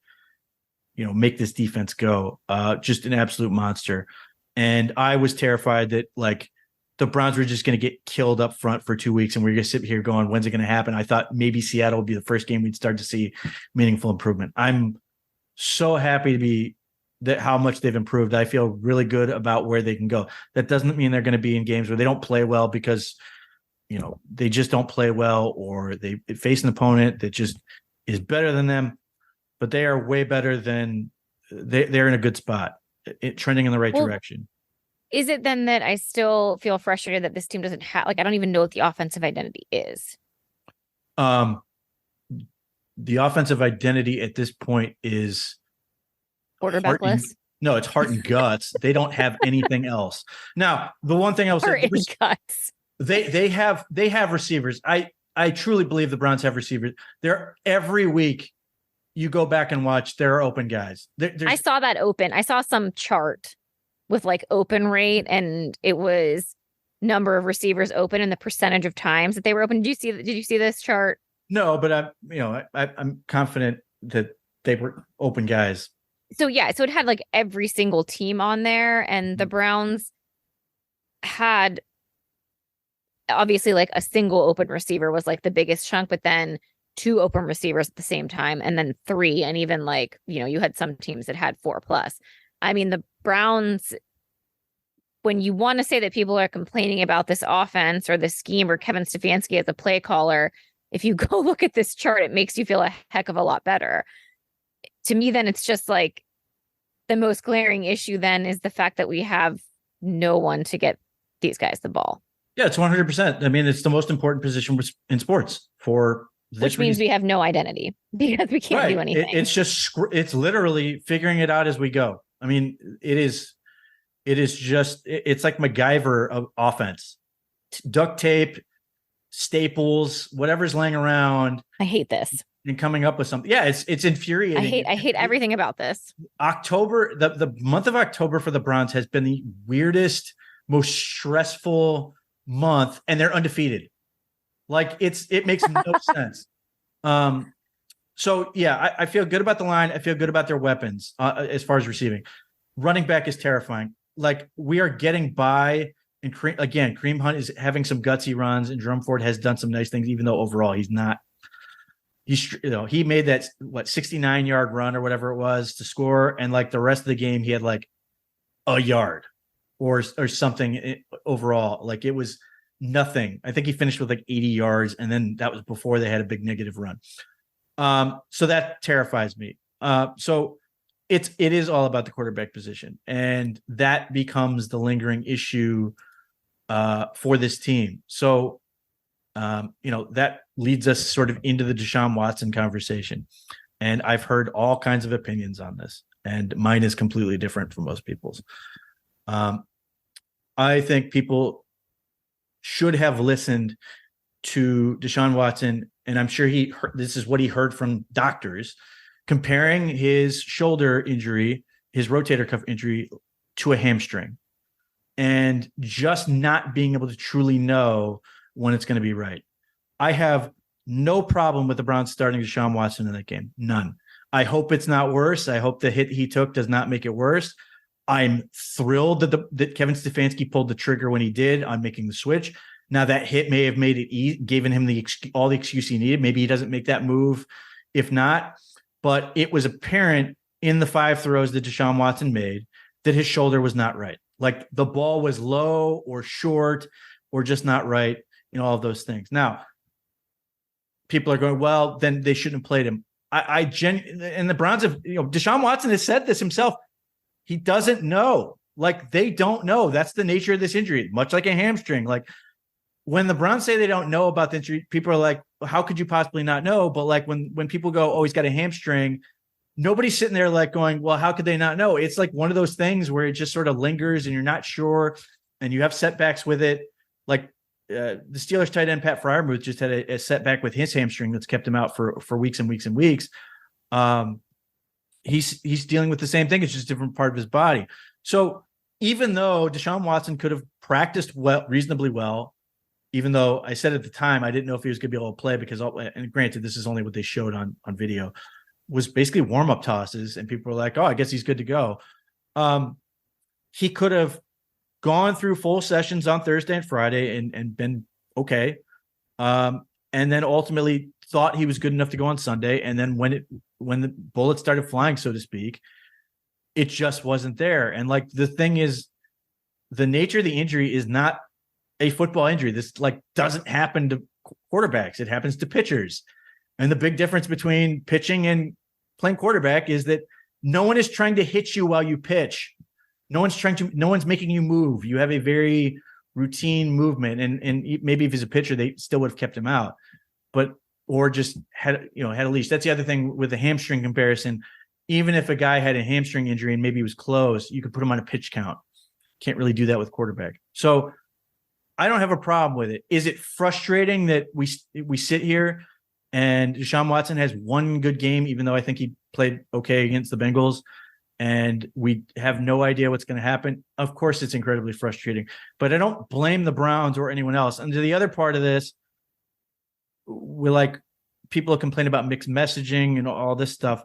make this defense go. Just an absolute monster. And I was terrified that, like, the Browns were just going to get killed up front for 2 weeks, and we're going to sit here going, when's it going to happen? I thought maybe Seattle would be the first game we'd start to see meaningful improvement. I'm so happy to be that how much they've improved. I feel really good about where they can go. That doesn't mean they're going to be in games where they don't play well because, they just don't play well, or they face an opponent that just is better than them, but they are way better than they're in a good spot, trending in the right direction.
Is it then that I still feel frustrated that this team doesn't have, like, I don't even know what the offensive identity is?
The offensive identity at this point is
quarterbackless.
No, it's heart and guts. They don't have anything else. Now, the one thing I will say,
heart and guts.
They have receivers. I truly believe the Browns have receivers. They're every week you go back and watch, there are open guys.
I saw that open. I saw some chart with like open rate, and it was number of receivers open and the percentage of times that they were open. Did you see this chart?
No, but I'm confident that they were open guys.
So it had like every single team on there, and the Browns had obviously like a single open receiver was like the biggest chunk, but then 2 open receivers at the same time, and then 3, and even like, you had some teams that had 4+. I mean, the Browns, when you want to say that people are complaining about this offense or this scheme or Kevin Stefanski as a play caller, if you go look at this chart, it makes you feel a heck of a lot better. To me, then it's just like the most glaring issue then is the fact that we have no one to get these guys the ball.
Yeah, it's 100%. I mean, it's the most important position in sports for this
which means we have no identity because we can't do anything.
It's literally figuring it out as we go. I mean, it's like MacGyver of offense. Duct tape, staples, whatever's laying around.
I hate this.
And coming up with something. Yeah, it's infuriating.
I hate everything about this.
October, the month of October for the Browns has been the weirdest, most stressful month, and they're undefeated. Like, it makes no sense. So yeah, I feel good about the line. I feel good about their weapons as far as receiving. Running back is terrifying. Like, we are getting by, and Kareem Hunt is having some gutsy runs, and Jerome Ford has done some nice things, even though overall he's not. He made that 69-yard run or whatever it was to score, and like the rest of the game, he had like a yard or something overall. Like, it was nothing. I think he finished with like 80 yards, and then that was before they had a big negative run. So that terrifies me. So it is all about the quarterback position, and that becomes the lingering issue for this team. So that leads us sort of into the Deshaun Watson conversation. And I've heard all kinds of opinions on this, and mine is completely different from most people's. I think people should have listened to Deshaun Watson, and I'm sure this is what he heard from doctors, comparing his shoulder injury, his rotator cuff injury, to a hamstring, and just not being able to truly know when it's going to be right. I have no problem with the Browns starting Deshaun Watson in that game. None. I hope it's not worse. I hope the hit he took does not make it worse. I'm thrilled that Kevin Stefanski pulled the trigger when he did on making the switch. Now that hit may have made it given him all the excuse he needed. Maybe he doesn't make that move, if not. But it was apparent in the 5 throws that Deshaun Watson made that his shoulder was not right. Like the ball was low or short or just not right. All of those things. Now, people are going, well, then they shouldn't have played him. And the Browns have, Deshaun Watson has said this himself. He doesn't know. Like they don't know. That's the nature of this injury, much like a hamstring. Like when the Browns say they don't know about the injury, people are like, how could you possibly not know? But like when people go, oh, he's got a hamstring, nobody's sitting there like going, well, how could they not know? It's like one of those things where it just sort of lingers and you're not sure and you have setbacks with it. Like the Steelers tight end Pat Freiermuth just had a setback with his hamstring that's kept him out for weeks and weeks and weeks. He's dealing with the same thing. It's just a different part of his body. So even though Deshaun Watson could have practiced reasonably well, even though I said at the time I didn't know if he was going to be able to play because, and granted, this is only what they showed on video, was basically warm-up tosses, and people were like, oh, I guess he's good to go. He could have gone through full sessions on Thursday and Friday and been okay. And then ultimately thought he was good enough to go on Sunday. And then when the bullets started flying, so to speak, it just wasn't there. And like the thing is, the nature of the injury is not a football injury. This like doesn't happen to quarterbacks. It happens to pitchers. And the big difference between pitching and playing quarterback is that no one is trying to hit you while you pitch. No one's making you move. You have a very routine movement. And maybe if he's a pitcher, they still would have kept him out, or just had a leash. That's the other thing with the hamstring comparison. Even if a guy had a hamstring injury and maybe he was close, you could put him on a pitch count. Can't really do that with quarterback. So I don't have a problem with it. Is it frustrating that we sit here and Deshaun Watson has one good game, even though I think he played okay against the Bengals, and we have no idea what's going to happen? Of course, it's incredibly frustrating, but I don't blame the Browns or anyone else. And to the other part of this, we're like, people complain about mixed messaging and all this stuff.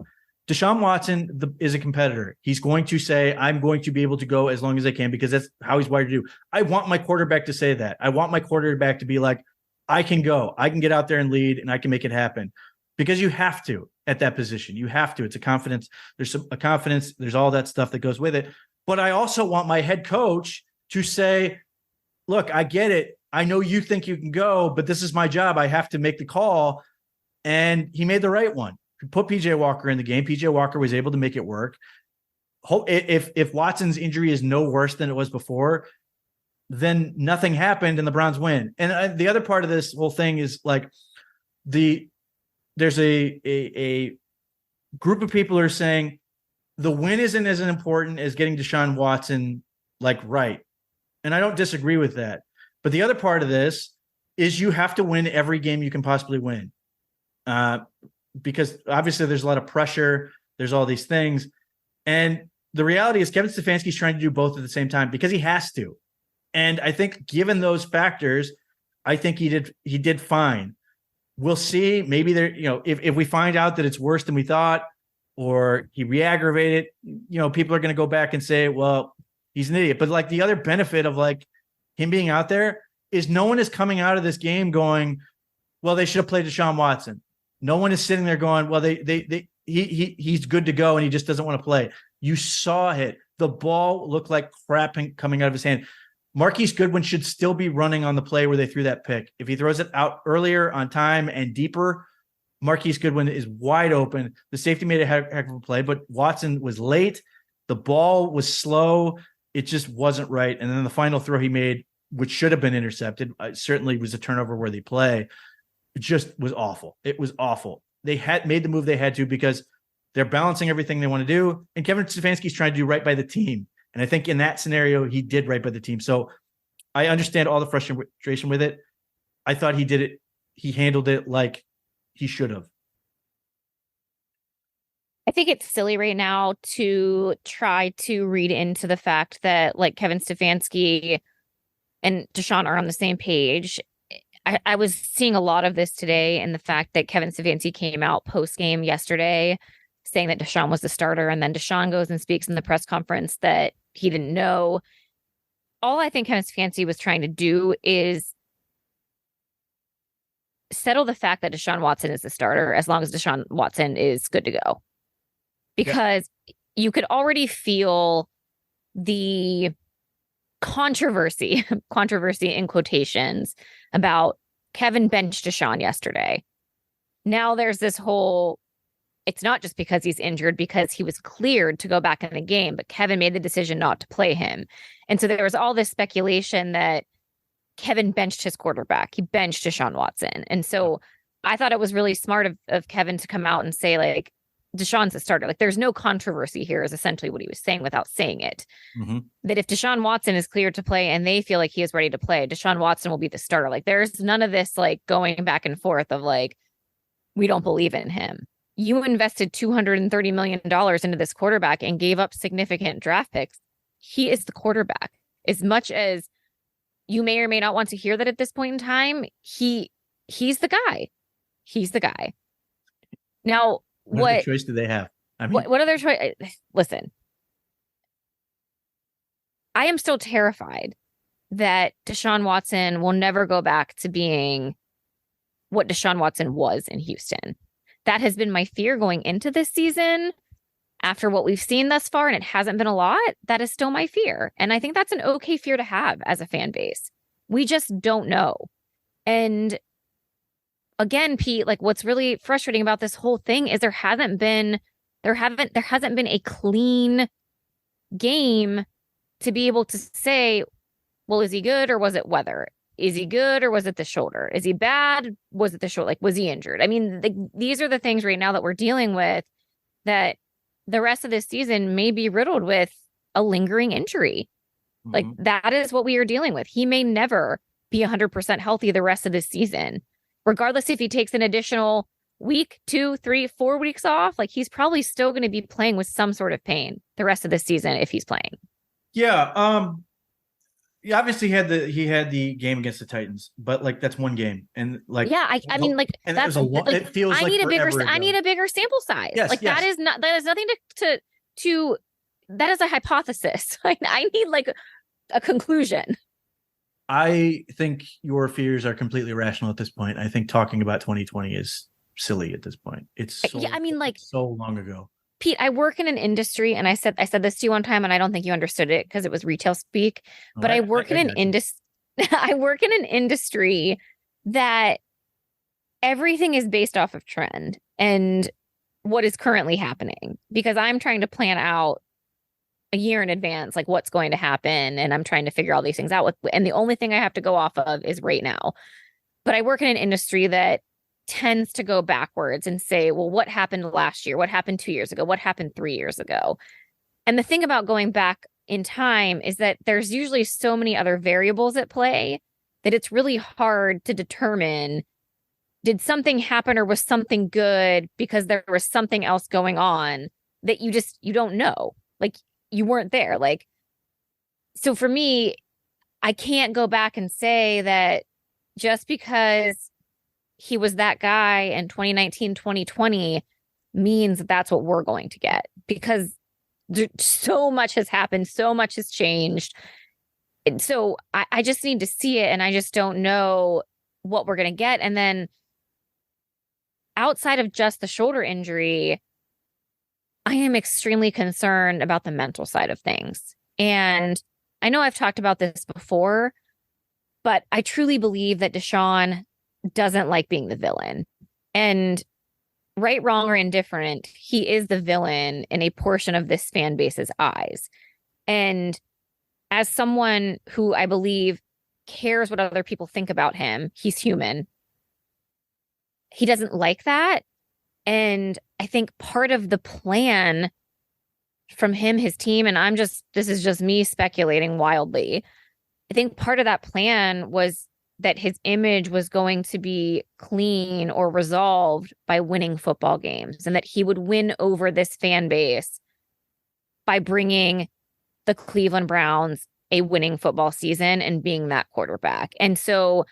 Deshaun Watson is a competitor. He's going to say, I'm going to be able to go as long as I can because that's how he's wired to do. I want my quarterback to say that. I want my quarterback to be like, I can go. I can get out there and lead, and I can make it happen. Because you have to at that position. You have to. It's a confidence. There's a confidence. There's all that stuff that goes with it. But I also want my head coach to say, look, I get it. I know you think you can go, but this is my job. I have to make the call. And he made the right one. Put PJ Walker in the game. PJ Walker was able to make it work. If Watson's injury is no worse than it was before, then nothing happened and the Browns win. And the other part of this whole thing is like there's a group of people who are saying the win isn't as important as getting Deshaun Watson like right. And I don't disagree with that. But the other part of this is you have to win every game you can possibly win. Because obviously there's a lot of pressure. There's all these things. And the reality is Kevin Stefanski is trying to do both at the same time because he has to. And I think given those factors, I think he did fine. We'll see. Maybe there, if we find out that it's worse than we thought, or he re-aggravated, people are going to go back and say, well, he's an idiot. But like the other benefit of like him being out there is no one is coming out of this game going, well, they should have played Deshaun Watson. No one is sitting there going, well, he's good to go and he just doesn't want to play. You saw it. The ball looked like crap coming out of his hand. Marquise Goodwin should still be running on the play where they threw that pick. If he throws it out earlier on time and deeper, Marquise Goodwin is wide open. The safety made a heck of a play, but Watson was late. The ball was slow. It just wasn't right. And then the final throw he made, which should have been intercepted, certainly was a turnover-worthy play. It just was awful. It was awful. They had made the move they had to because they're balancing everything they want to do. And Kevin Stefanski's trying to do right by the team. And I think in that scenario, he did right by the team. So I understand all the frustration with it. I thought he did it. He handled it like he should have.
I think it's silly right now to try to read into the fact that like Kevin Stefanski and Deshaun are on the same page. I was seeing a lot of this today in the fact that Kevin Stefanski came out post-game yesterday saying that Deshaun was the starter. And then Deshaun goes and speaks in the press conference that He didn't know. All I think Kevin Stefanski was trying to do is settle the fact that Deshaun Watson is the starter as long as Deshaun Watson is good to go. Because you could already feel the controversy in quotations about Kevin benched Deshaun yesterday. Now there's this whole, it's not just because he's injured, because he was cleared to go back in the game, but Kevin made the decision not to play him. And so there was all this speculation that Kevin benched his quarterback. He benched Deshaun Watson. And so I thought it was really smart of Kevin to come out and say, like, Deshaun's the starter. Like, there's no controversy here is essentially what he was saying without saying it. Mm-hmm. That if Deshaun Watson is cleared to play and they feel like he is ready to play, Deshaun Watson will be the starter. Like, there's none of this, like, going back and forth of, like, we don't believe in him. You invested $230 million into this quarterback and gave up significant draft picks. He is the quarterback. As much as you may or may not want to hear that at this point in time, he's the guy. He's the guy. Now, what
other choice do they have? I mean,
what other choice? Listen, I am still terrified that Deshaun Watson will never go back to being what Deshaun Watson was in Houston. That has been my fear going into this season. After what we've seen thus far, and it hasn't been a lot, that is still my fear. And I think that's an okay fear to have as a fan base. We just don't know. And again, Pete, like, what's really frustrating about this whole thing is there hasn't been a clean game to be able to say, well, is he good or was it weather? Is he good or was it the shoulder? Is he bad? Was it the shoulder? Like, was he injured? I mean, these are the things right now that we're dealing with, that the rest of this season may be riddled with a lingering injury. Mm-hmm. Like, that is what we are dealing with. He may never be 100% healthy the rest of this season, regardless if he takes an additional week, 2, 3, 4 weeks off. Like, he's probably still going to be playing with some sort of pain the rest of the season if he's playing.
Yeah. He obviously had the game against the Titans, but, like, that's one game, and, like,
I mean, like,
and
that's
it feels
I
like
need a bigger
ago.
I need a bigger sample size.
Yes,
like,
yes.
that is nothing to that is a hypothesis. I need, like, a conclusion.
I think your fears are completely rational at this point. I think talking about 2020 is silly at this point. It's so,
I mean, like,
so long ago.
Pete, I work in an industry, and I said this to you one time, and I don't think you understood it because it was retail speak. But I work in an industry. I work in an industry that everything is based off of trend and what is currently happening, because I'm trying to plan out a year in advance, like, what's going to happen, and I'm trying to figure all these things out. And the only thing I have to go off of is right now. But I work in an industry that tends to go backwards and say, well, what happened last year? What happened 2 years ago? What happened 3 years ago? And the thing about going back in time is that there's usually so many other variables at play that it's really hard to determine, did something happen or was something good because there was something else going on that you don't know. Like, you weren't there. Like, so for me, I can't go back and say that just because he was that guy in 2019, 2020 means that that's what we're going to get, because so much has happened. So much has changed. And so I just need to see it, and I just don't know what we're going to get. And then outside of just the shoulder injury, I am extremely concerned about the mental side of things. And I know I've talked about this before, but I truly believe that Deshaun doesn't like being the villain. And right, wrong, or indifferent, he is the villain in a portion of this fan base's eyes. And as someone who I believe cares what other people think about him, he's human. He doesn't like that. And I think part of the plan from him, his team, and this is just me speculating wildly, I think part of that plan was that his image was going to be clean or resolved by winning football games, and that he would win over this fan base by bringing the Cleveland Browns a winning football season and being that quarterback. And so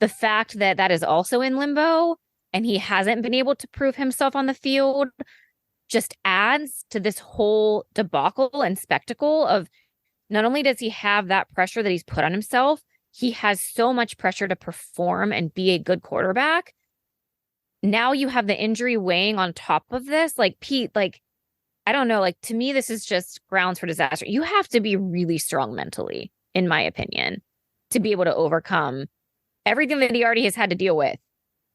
the fact that that is also in limbo and he hasn't been able to prove himself on the field just adds to this whole debacle and spectacle of not only does he have that pressure that he's put on himself, he has so much pressure to perform and be a good quarterback. Now you have the injury weighing on top of this. Like, Pete, like, I don't know, like, to me, this is just grounds for disaster. You have to be really strong mentally, in my opinion, to be able to overcome everything that he already has had to deal with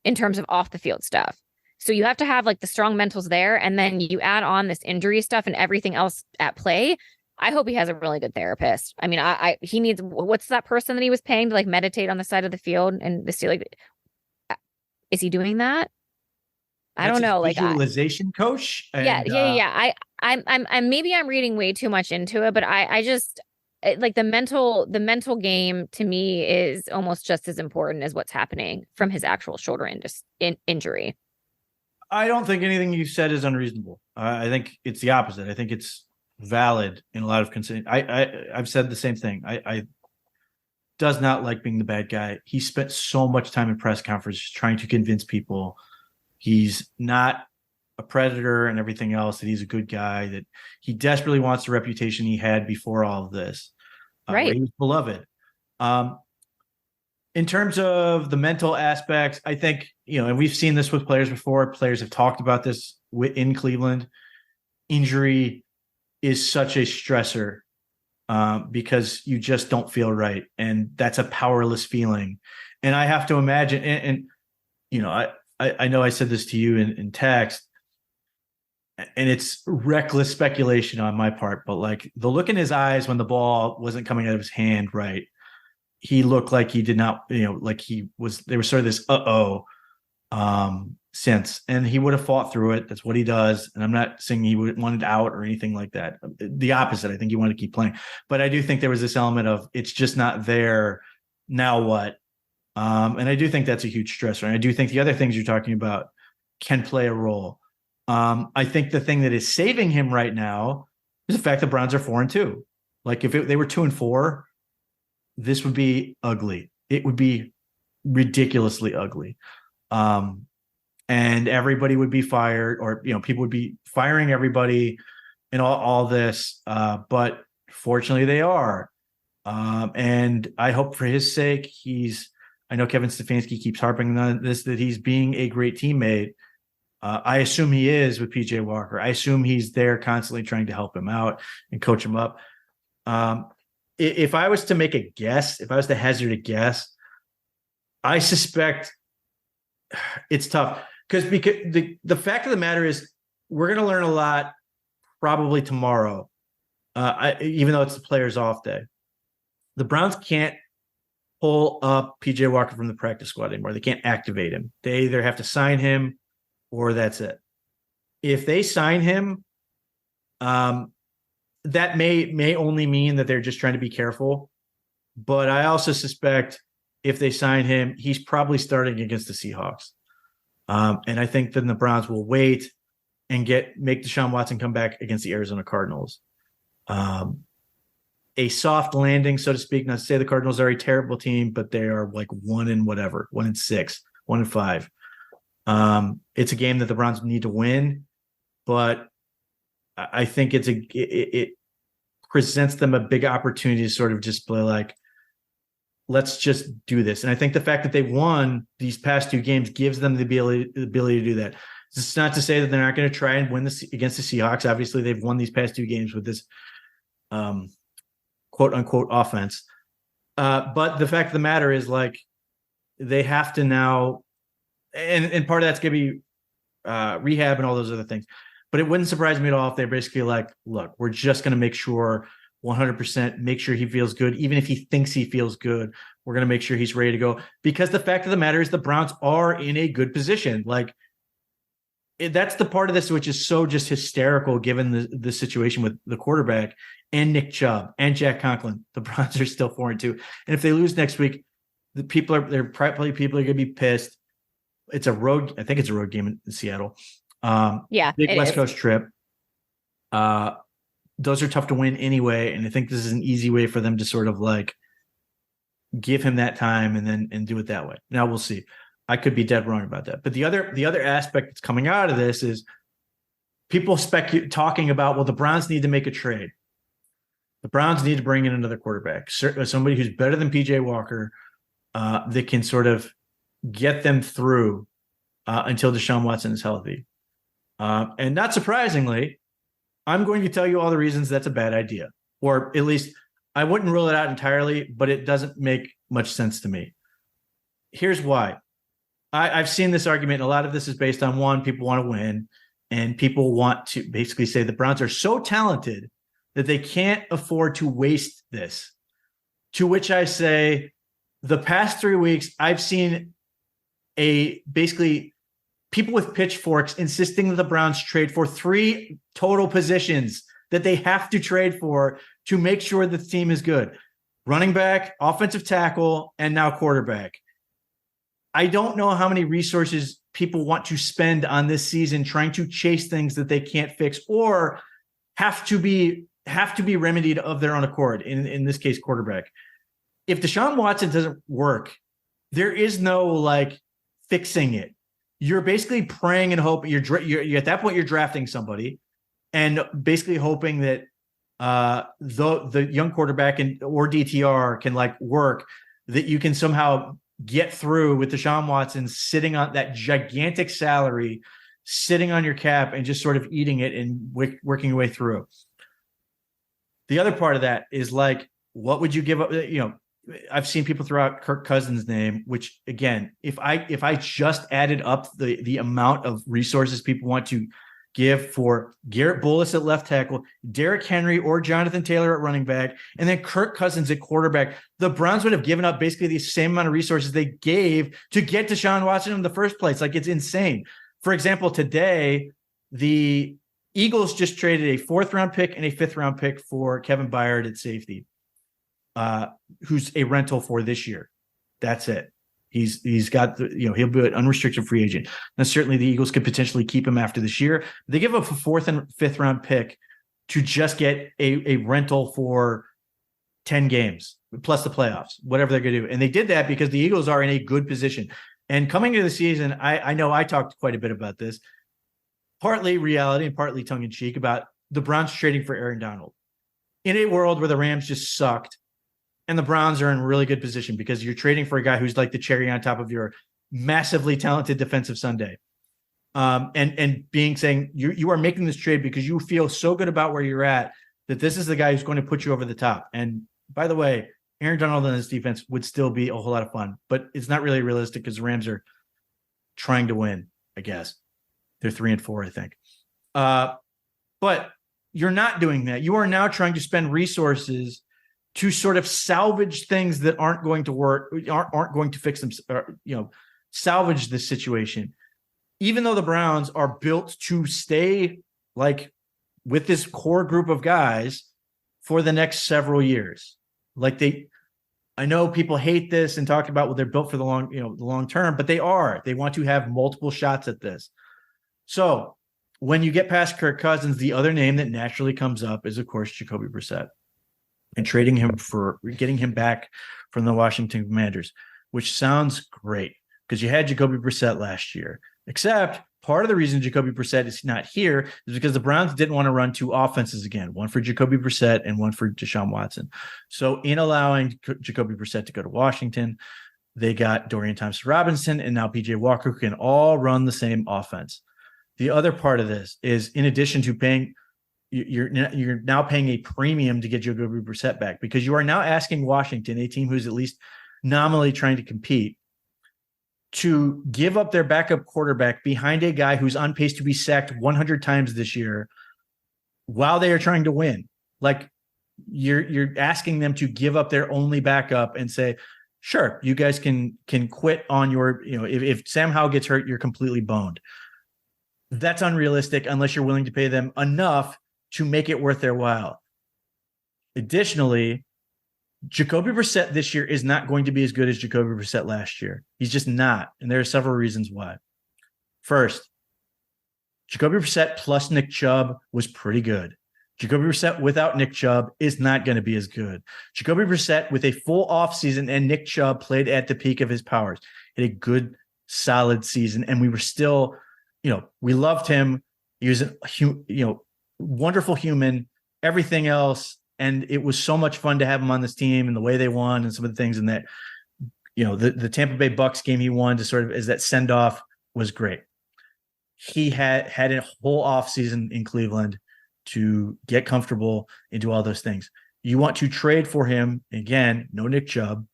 in terms of off the field stuff. So you have to have like the strong mentals there, and then you add on this injury stuff and everything else at play. I hope he has a really good therapist. I mean, he needs, what's that person that he was paying to like meditate on the side of the field and the like, is he doing that? I don't know. Like,
visualization coach. And,
yeah. I'm maybe I'm reading way too much into it, but I just like the mental game to me is almost just as important as what's happening from his actual shoulder injury.
I don't think anything you said is unreasonable. I think it's the opposite. I think it's valid in a lot of concern. I've said the same thing. I does not like being the bad guy. He spent so much time in press conferences trying to convince people he's not a predator and everything else, that he's a good guy, that he desperately wants the reputation he had before all of this.
Right.
He was beloved. In terms of the mental aspects, I think, and we've seen this with players before. Players have talked about this in Cleveland. Injury is such a stressor because you just don't feel right. And that's a powerless feeling. And I have to imagine, I know I said this to you in text, and it's reckless speculation on my part, but like the look in his eyes when the ball wasn't coming out of his hand right, he looked like he did not, like there was sort of this sense, and he would have fought through it. That's what he does. And I'm not saying he wanted out or anything like that. The opposite. I think he wanted to keep playing. But I do think there was this element of it's just not there. Now what? And I do think that's a huge stressor. And I do think the other things you're talking about can play a role. I think the thing that is saving him right now is the fact that Browns are 4-2. Like if they were 2-4, this would be ugly. It would be ridiculously ugly. And everybody would be fired, or, people would be firing everybody and all this. But fortunately they are. And I hope for his sake, I know Kevin Stefanski keeps harping on this, that he's being a great teammate. I assume he is with PJ Walker. I assume he's there constantly trying to help him out and coach him up. If I was to make a guess, if I was to hazard a guess, I suspect it's tough because the fact of the matter is we're going to learn a lot probably tomorrow, even though it's the players' off day. The Browns can't pull up PJ Walker from the practice squad anymore. They can't activate him. They either have to sign him or that's it. If they sign him, that may only mean that they're just trying to be careful. But I also suspect if they sign him, he's probably starting against the Seahawks. And I think then the Browns will wait and make Deshaun Watson come back against the Arizona Cardinals. A soft landing, so to speak. Not to say the Cardinals are a terrible team, but they are like 1-6, 1-5. It's a game that the Browns need to win, but I think it presents them a big opportunity to sort of just play like, let's just do this. And I think the fact that they've won these past two games gives them the ability to do that. It's not to say that they're not going to try and win this against the Seahawks. Obviously, they've won these past two games with this quote unquote offense. But the fact of the matter is, like, they have to now, and part of that's going to be rehab and all those other things. But it wouldn't surprise me at all if they're basically like, look, we're just going to make sure 100% make sure he feels good. Even if he thinks he feels good, we're going to make sure he's ready to go. Because the fact of the matter is the Browns are in a good position. Like, that's the part of this which is so just hysterical given the situation with the quarterback and Nick Chubb and Jack Conklin. The Browns are still 4-2. And if they lose next week, people are going to be pissed. I think it's a road game in Seattle. Big West Coast trip. Those are tough to win anyway. And I think this is an easy way for them to sort of like give him that time and do it that way. Now we'll see. I could be dead wrong about that. But the other aspect that's coming out of this is people talking about, well, the Browns need to make a trade. The Browns need to bring in another quarterback, somebody who's better than PJ Walker, that can sort of get them through until Deshaun Watson is healthy. And not surprisingly, I'm going to tell you all the reasons that's a bad idea, or at least I wouldn't rule it out entirely, but it doesn't make much sense to me. Here's why. I've seen this argument. And a lot of this is based on, one, people want to win, and people want to basically say the Browns are so talented that they can't afford to waste this. To which I say, the past 3 weeks, I've seen basically people with pitchforks insisting that the Browns trade for 3 total positions that they have to trade for to make sure the team is good. Running back, offensive tackle, and now quarterback. I don't know how many resources people want to spend on this season trying to chase things that they can't fix or have to be remedied of their own accord. In this case, quarterback. If Deshaun Watson doesn't work, there is no like fixing it. You're basically praying and hoping. You're at that point, you're drafting somebody and basically hoping that the young quarterback or DTR can like work, that you can somehow get through with Deshaun Watson sitting on that gigantic salary, sitting on your cap and just sort of eating it and working your way through. The other part of that is like, what would you give up? You know, I've seen people throw out Kirk Cousins' name, which again, if I just added up the amount of resources people want to give for Garrett Bullis at left tackle, Derrick Henry or Jonathan Taylor at running back, and then Kirk Cousins at quarterback, the Browns would have given up basically the same amount of resources they gave to get Deshaun Watson in the first place. Like, it's insane. For example, today, the Eagles just traded a 4th-round pick and a 5th-round pick for Kevin Byard at safety, who's a rental for this year. That's it. He's got he'll be an unrestricted free agent. Now, certainly the Eagles could potentially keep him after this year. They give up a 4th and 5th-round pick to just get a rental for 10 games plus the playoffs, whatever they're going to do. And they did that because the Eagles are in a good position. And coming into the season, I know I talked quite a bit about this, partly reality and partly tongue-in-cheek, about the Browns trading for Aaron Donald. In a world where the Rams just sucked and the Browns are in really good position because you're trading for a guy who's like the cherry on top of your massively talented defensive sundae. And saying you are making this trade because you feel so good about where you're at that this is the guy who's going to put you over the top. And by the way, Aaron Donald and his defense would still be a whole lot of fun, but it's not really realistic because the Rams are trying to win, I guess. They're 3-4, I think. But you're not doing that. You are now trying to spend resources to sort of salvage things that aren't going to work, aren't going to fix them, salvage this situation. Even though the Browns are built to stay like with this core group of guys for the next several years. I know people hate this and talk about, well, they're built for the long term, but they want to have multiple shots at this. So when you get past Kirk Cousins, the other name that naturally comes up is, of course, Jacoby Brissett, and getting him back from the Washington Commanders, which sounds great because you had Jacoby Brissett last year, except part of the reason Jacoby Brissett is not here is because the Browns didn't want to run 2 offenses again, one for Jacoby Brissett and one for Deshaun Watson. So in allowing Jacoby Brissett to go to Washington, they got Dorian Thompson-Robinson and now PJ Walker, who can all run the same offense. The other part of this is, in addition to paying, you're now paying a premium to get Jacoby Brissett back, because you are now asking Washington, a team who's at least nominally trying to compete, to give up their backup quarterback behind a guy who's on pace to be sacked 100 times this year while they are trying to win. Like, you're asking them to give up their only backup and say, sure, you guys can quit on your, if Sam Howell gets hurt, you're completely boned. That's unrealistic unless you're willing to pay them enough to make it worth their while. Additionally, Jacoby Brissett this year is not going to be as good as Jacoby Brissett last year. He's just not. And there are several reasons why. First, Jacoby Brissett plus Nick Chubb was pretty good. Jacoby Brissett without Nick Chubb is not going to be as good. Jacoby Brissett with a full offseason and Nick Chubb played at the peak of his powers, had a good, solid season. And we were still, we loved him. He was a wonderful human. Everything else, And it was so much fun to have him on this team and the way they won and some of the things in that, the Tampa Bay Bucks game he won to sort of as that send off was great. He had a whole offseason in Cleveland to get comfortable and do all those things. You want to trade for him again, no Nick Chubb,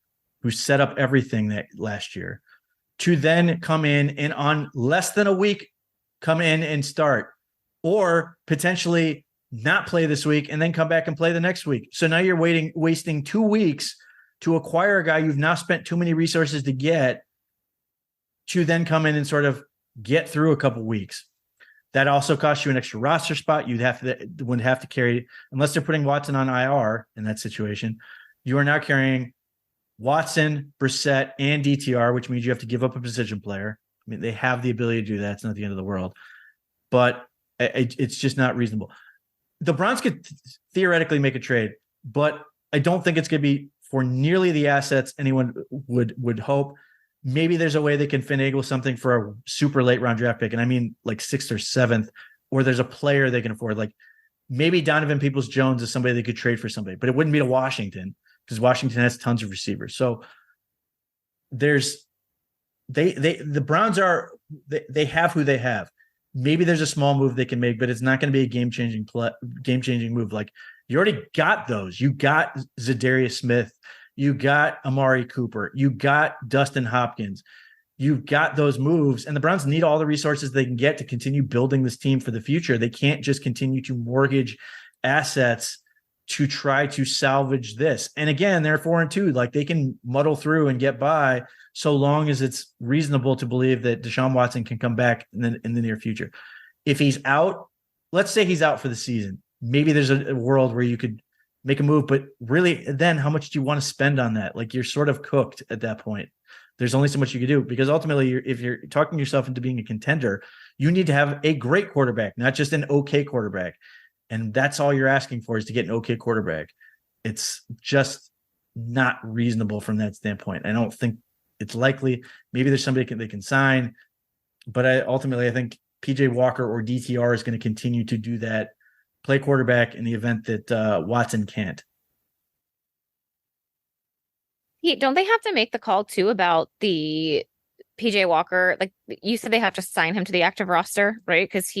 who set up everything that last year, to then come in and on less than a week, come in and start, or potentially not play this week and then come back and play the next week. So now you're wasting 2 weeks to acquire a guy you've now spent too many resources to get, to then come in and sort of get through a couple weeks. That also costs you an extra roster spot. Wouldn't have to carry, unless they're putting Watson on IR in that situation. You are now carrying Watson, Brissett, and DTR, which means you have to give up a position player. I mean, they have the ability to do that. It's not the end of the world, but it's just not reasonable. The Browns could theoretically make a trade, but I don't think it's going to be for nearly the assets anyone would hope. Maybe there's a way they can finagle something for a super late round draft pick. And I mean like 6th or 7th, or there's a player they can afford. Like maybe Donovan Peoples-Jones is somebody they could trade for somebody, but it wouldn't be to Washington because Washington has tons of receivers. So the Browns they have who they have. Maybe there's a small move they can make, but it's not going to be a game-changing move. Like you already got those. You got Zadarius Smith. You got Amari Cooper. You got Dustin Hopkins. You've got those moves, and the Browns need all the resources they can get to continue building this team for the future. They can't just continue to mortgage assets to try to salvage this. And again, they're 4-2. Like they can muddle through and get by so long as it's reasonable to believe that Deshaun Watson can come back in the near future. If he's out, let's say he's out for the season. Maybe there's a world where you could make a move, but really then how much do you want to spend on that? Like you're sort of cooked at that point. There's only so much you can do because ultimately if you're talking yourself into being a contender, you need to have a great quarterback, not just an okay quarterback. And that's all you're asking for is to get an okay quarterback. It's just not reasonable from that standpoint. I don't think it's likely. Maybe there's somebody they can sign, but ultimately I think PJ Walker or DTR is going to continue to do that, play quarterback in the event that Watson can't.
Don't they have to make the call too about the PJ Walker? Like you said, they have to sign him to the active roster, right? Because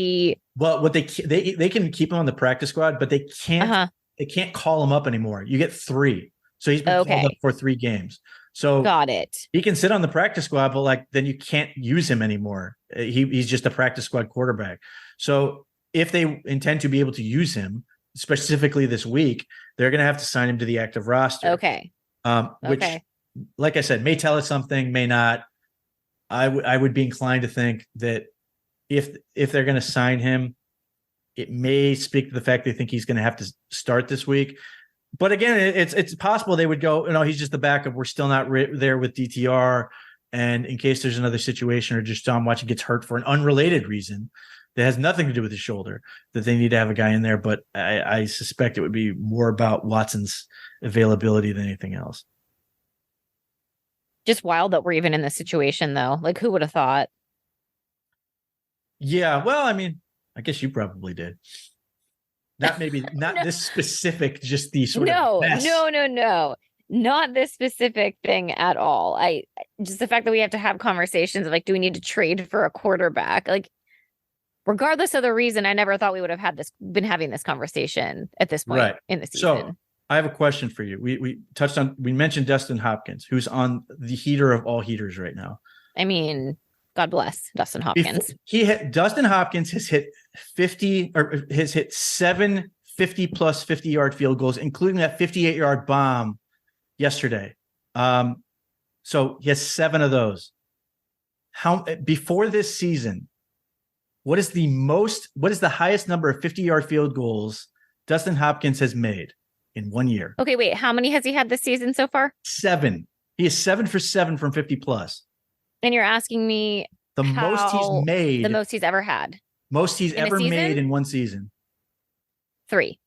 what they can keep him on the practice squad, but they can't they can't call him up anymore. You get 3, so he's been called up for 3 games. So
got it.
He can sit on the practice squad, but like then you can't use him anymore. He's just a practice squad quarterback. So if they intend to be able to use him specifically this week, they're going to have to sign him to the active roster.
Okay.
Which, like I said, may tell us something, may not. I would be inclined to think that if they're going to sign him, it may speak to the fact they think he's going to have to start this week. But again, it's possible they would go, he's just the backup. We're still not there with DTR. And in case there's another situation or just John Watson gets hurt for an unrelated reason that has nothing to do with his shoulder, that they need to have a guy in there. But I suspect it would be more about Watson's availability than anything else.
Just wild that we're even in this situation, though. Like, who would have thought?
Yeah, well, I mean, I guess you probably did. Not this specific, just the sort of mess.
No. Not this specific thing at all. Just the fact that we have to have conversations of like, do we need to trade for a quarterback? Like, regardless of the reason, I never thought we would have been having this conversation at this point in the season.
So I have a question for you. We mentioned Dustin Hopkins, who's on the heater of all heaters right now.
I mean, God bless Dustin Hopkins.
Dustin Hopkins has hit 7 50+ 50-yard field goals, including that 58-yard bomb yesterday. So he has 7 of those. Before this season, what is the highest number of 50-yard field goals Dustin Hopkins has made in 1 year?
Okay, wait, how many has he had this season so far?
7. He is 7 for 7 from 50+.
And you're asking me
the most he's ever had. Most he's ever made in one season.
3.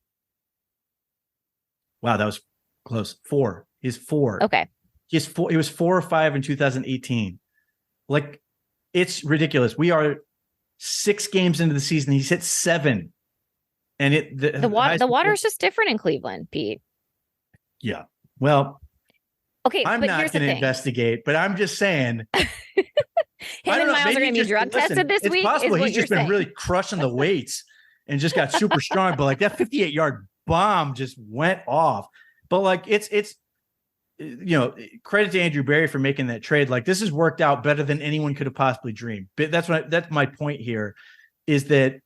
Wow, that was close. 4. He's 4.
Okay.
He was 4 or 5 in 2018. Like, it's ridiculous. We are 6 games into the season. He's hit 7. And
the water is just different in Cleveland, Pete.
Yeah. Well,
okay,
I'm
but
not
here's the
going to
thing.
investigate, but I'm just saying.
Him and Myles are going to be drug tested this
it's
week.
Possible
is what
he's
you're
just been
saying.
really crushing the weights and just got super strong. But like that 58-yard bomb just went off. But like it's credit to Andrew Berry for making that trade. Like this has worked out better than anyone could have possibly dreamed. But that's my point here, is that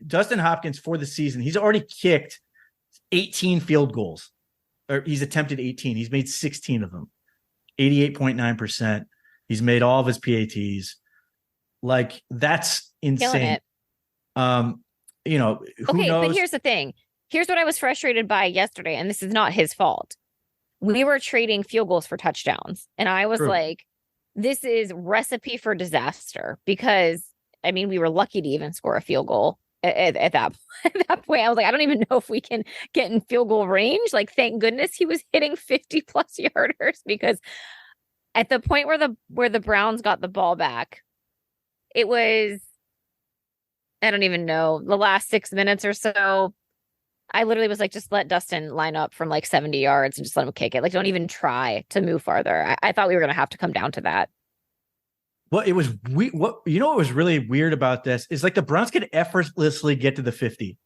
Dustin Hopkins for the season, he's already kicked 18 field goals, or he's attempted 18. He's made 16 of them, 88.9%. He's made all of his PATs. Like that's insane. Who
okay,
knows?
But here's the thing. Here's what I was frustrated by yesterday, and this is not his fault. We were trading field goals for touchdowns, and I was like, this is recipe for disaster, because I mean, we were lucky to even score a field goal at that point. I was like, I don't even know if we can get in field goal range. Like, thank goodness he was hitting 50+ yarders, because at the point where the Browns got the ball back, it was, I don't even know, the last 6 minutes or so. I literally was like, just let Dustin line up from like 70 yards and just let him kick it. Like, don't even try to move farther. I thought we were going to have to come down to that.
Well, it was what was really weird about this is like the Browns could effortlessly get to the 50,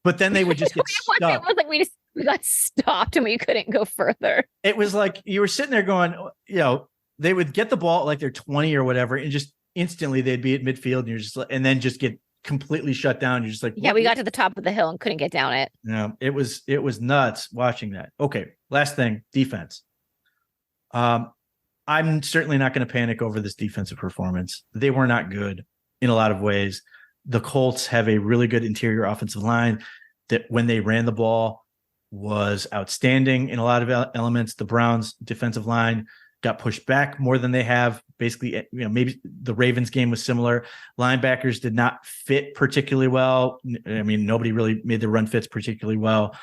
but then they would just get stuck.
It was like we got stopped and we couldn't go further.
It was like you were sitting there going, they would get the ball at like their 20 or whatever, and just instantly they'd be at midfield, and you're just and then just get completely shut down. You're just like,
yeah, we got to the top of the hill and couldn't get down it.
No, it was nuts watching that. Okay, last thing, defense. I'm certainly not going to panic over this defensive performance. They were not good in a lot of ways. The Colts have a really good interior offensive line that when they ran the ball was outstanding in a lot of elements. The Browns defensive line got pushed back more than they have. Basically, maybe the Ravens game was similar. Linebackers did not fit particularly well. I mean, nobody really made the run fits particularly well.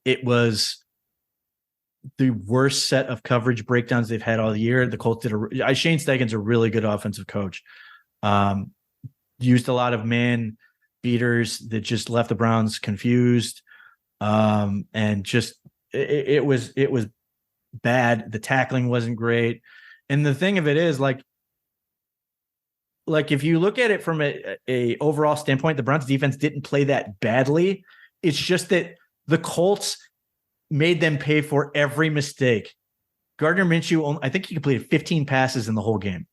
It was the worst set of coverage breakdowns they've had all year. The Colts did Shane Steichen's a really good offensive coach. Used a lot of man beaters that just left the Browns confused. And just it was bad. The tackling wasn't great. And the thing of it is like if you look at it from a overall standpoint, the Browns defense didn't play that badly. It's just that the Colts made them pay for every mistake. Gardner Minshew, I think he completed 15 passes in the whole game,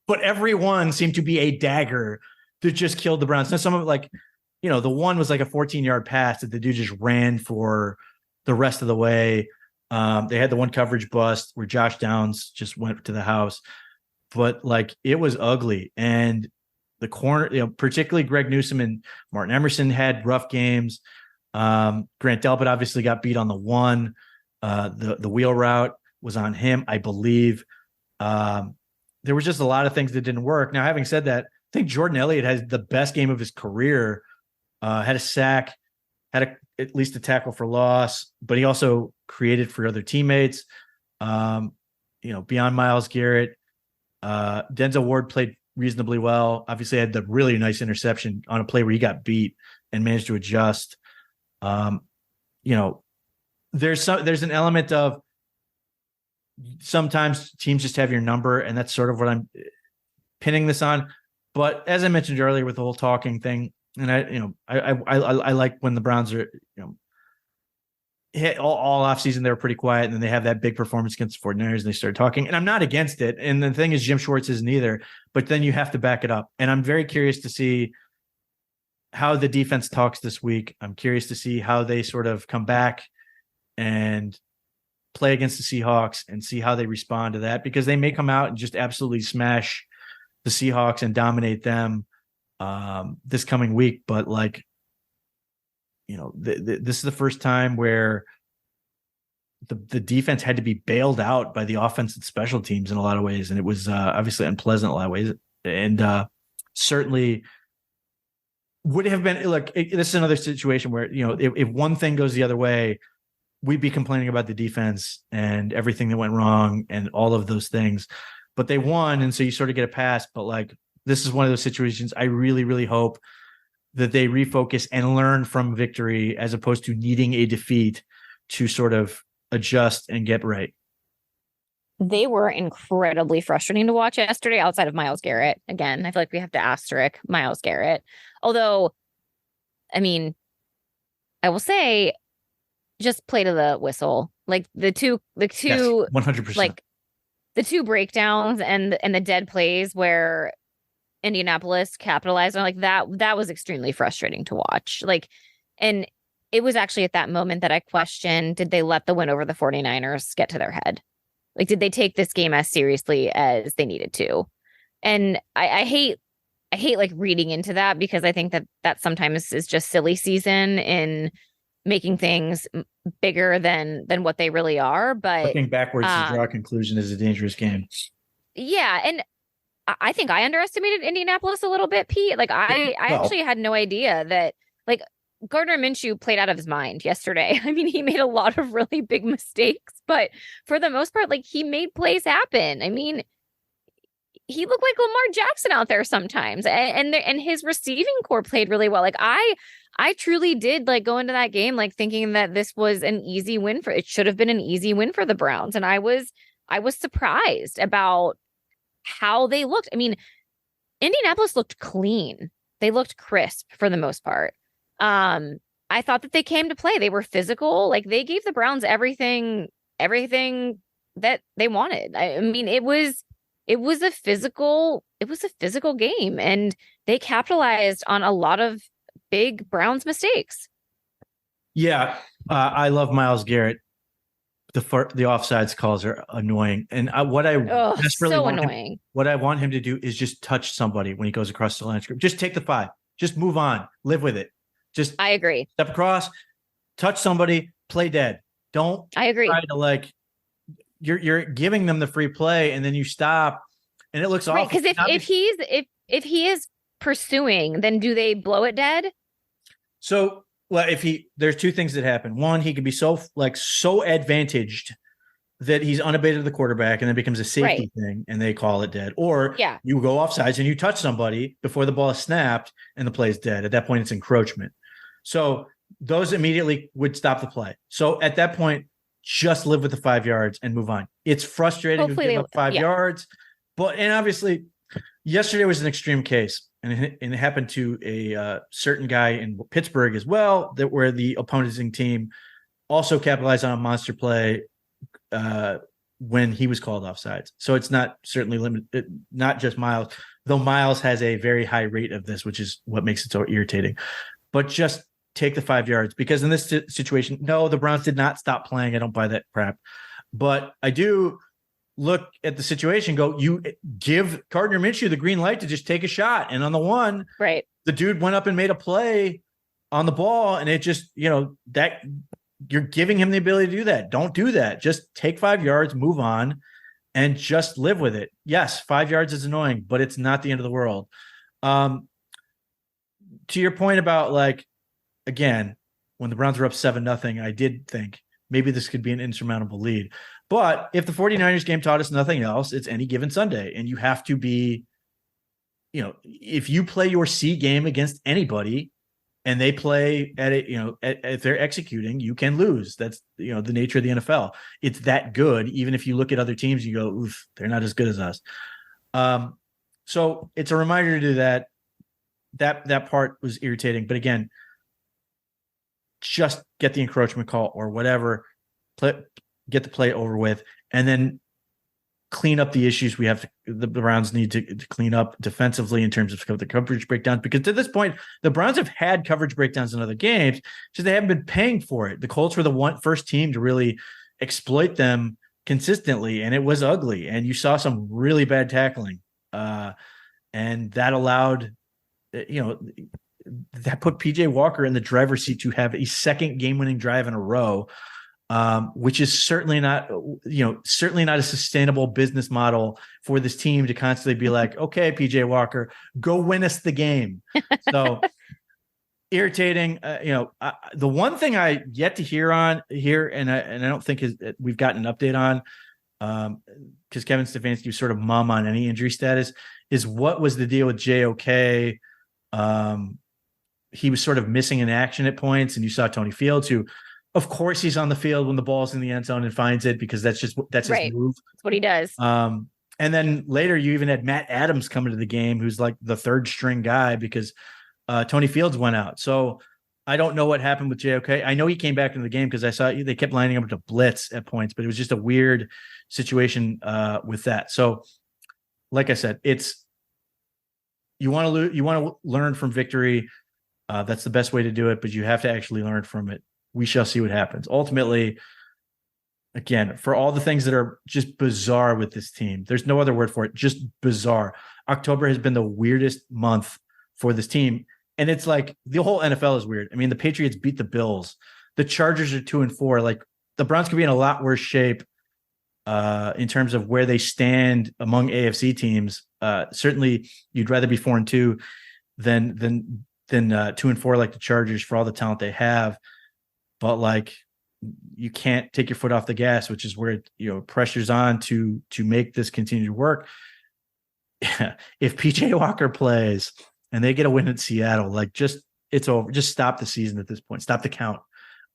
but every one seemed to be a dagger that just killed the Browns. Now, some of it, like, the one was like a 14-yard pass that the dude just ran for the rest of the way. They had the one coverage bust where Josh Downs just went to the house, but like it was ugly. And the corner, particularly Greg Newsome and Martin Emerson had rough games. Grant Delpit obviously got beat on the one. The wheel route was on him, I believe. There was just a lot of things that didn't work. Now, having said that, I think Jordan Elliott has the best game of his career. Had a sack, had at least a tackle for loss, but he also created for other teammates. Beyond Myles Garrett, Denzel Ward played reasonably well. Obviously, had the really nice interception on a play where he got beat and managed to adjust. There's an element of sometimes teams just have your number, and that's sort of what I'm pinning this on. But as I mentioned earlier with the whole talking thing, and I like when the Browns are, hit all offseason, they were pretty quiet, and then they have that big performance against the 49ers and they start talking. And I'm not against it. And the thing is, Jim Schwartz isn't either, but then you have to back it up. And I'm very curious to see how the defense talks this week. I'm curious to see how they sort of come back and play against the Seahawks and see how they respond to that, because they may come out and just absolutely smash the Seahawks and dominate them this coming week. But this is the first time where the defense had to be bailed out by the offense and special teams in a lot of ways. And it was obviously unpleasant in a lot of ways. And certainly would have been this is another situation where, if one thing goes the other way, we'd be complaining about the defense and everything that went wrong and all of those things, but they won. And so you sort of get a pass, but this is one of those situations. I really, really hope that they refocus and learn from victory as opposed to needing a defeat to sort of adjust and get right.
They were incredibly frustrating to watch yesterday outside of Myles Garrett. Again, I feel like we have to asterisk Myles Garrett. Although, I mean, I will say just play to the whistle. Like the two,
Yes, 100%.
like the two breakdowns and the dead plays where Indianapolis capitalized on, like that was extremely frustrating to watch. Like, and it was actually at that moment that I questioned, did they let the win over the 49ers get to their head? Like, did they take this game as seriously as they needed to? And I hate like reading into that, because I think that sometimes is just silly season in making things bigger than what they really are. But
looking backwards to draw a conclusion is a dangerous game.
Yeah, and I think I underestimated Indianapolis a little bit, Pete. Like I actually had no idea that, like, Gardner Minshew played out of his mind yesterday. I mean, he made a lot of really big mistakes, but for the most part, like, he made plays happen. I mean, he looked like Lamar Jackson out there sometimes, and his receiving core played really well. Like I truly did like go into that game like thinking that this was an easy win for. It should have been an easy win for the Browns, and I was surprised about how they looked. I mean, Indianapolis looked clean. They looked crisp for the most part. I thought that they came to play. They were physical. Like, they gave the Browns everything that they wanted. I mean, it was a physical game, and they capitalized on a lot of big Browns mistakes.
Yeah, I love Myles Garrett. The offsides calls are annoying, and what I desperately want annoying. What I want him to do is just touch somebody when he goes across the line script. Just take the 5. Just move on. Live with it. Just
I agree.
Step across, touch somebody, play dead. Don't
I agree.
Try to, like, you're giving them the free play and then you stop and it looks awful.
Because if he is pursuing, then do they blow it dead?
So, well, there's two things that happen. One, he could be so advantaged that he's unabated the quarterback and then becomes a safety thing and they call it dead. Or you go offsides and you touch somebody before the ball is snapped and the play is dead. At that point, it's encroachment. So those immediately would stop the play. So at that point, just live with the 5 yards and move on. It's frustrating to give up 5 yards, and obviously yesterday was an extreme case, and it happened to a certain guy in Pittsburgh as well, where the opposing team also capitalized on a monster play when he was called offsides. So it's not certainly limited, not just Myles, though Myles has a very high rate of this, which is what makes it so irritating. But just take the 5 yards, because in this situation, no, the Browns did not stop playing. I don't buy that crap. But I do look at the situation, go, you give Gardner Minshew the green light to just take a shot. And on the one, the dude went up and made a play on the ball, and it just, that you're giving him the ability to do that. Don't do that. Just take 5 yards, move on, and just live with it. Yes, 5 yards is annoying, but it's not the end of the world. To your point about, like, again, when the Browns were up 7-0, I did think maybe this could be an insurmountable lead. But if the 49ers game taught us nothing else, it's any given Sunday. And you have to be, if you play your C game against anybody and they play at it, if they're executing, you can lose. That's, the nature of the NFL. It's that good. Even if you look at other teams, you go, oof, they're not as good as us. So it's a reminder to do that. That part was irritating. But again, just get the encroachment call or whatever, get the play over with, and then clean up the issues the Browns need to clean up defensively in terms of the coverage breakdowns. Because to this point, the Browns have had coverage breakdowns in other games, so they haven't been paying for it. The Colts were the first team to really exploit them consistently, and it was ugly. And you saw some really bad tackling, and that allowed, that put PJ Walker in the driver's seat to have a second game-winning drive in a row, which is certainly not a sustainable business model for this team to constantly be like, okay, PJ Walker, go win us the game. So irritating. The one thing I yet to hear on here, and I don't think we've gotten an update on, because Kevin Stefanski was sort of mum on any injury status, is what was the deal with JOK? he was sort of missing in action at points. And you saw Tony Fields, who, of course, he's on the field when the ball's in the end zone and finds it, because that's his move.
That's what he does.
And then later you even had Matt Adams coming to the game, who's like the third string guy, because Tony Fields went out. So I don't know what happened with JOK. I know he came back into the game because I saw they kept lining up to blitz at points, but it was just a weird situation with that. So like I said, you want to learn from victory. That's the best way to do it, but you have to actually learn from it. We shall see what happens. Ultimately, again, for all the things that are just bizarre with this team, there's no other word for it, just bizarre. October has been the weirdest month for this team. And it's like the whole NFL is weird. I mean, the Patriots beat the Bills. The Chargers are 2-4. Like, the Browns could be in a lot worse shape in terms of where they stand among AFC teams. Certainly, you'd rather be 4-2 than 2-4 like the Chargers for all the talent they have. But like, you can't take your foot off the gas, which is where pressure's on to make this continue to work. If PJ Walker plays and they get a win in Seattle, like, it's over. Just stop the season at this point. Stop the count.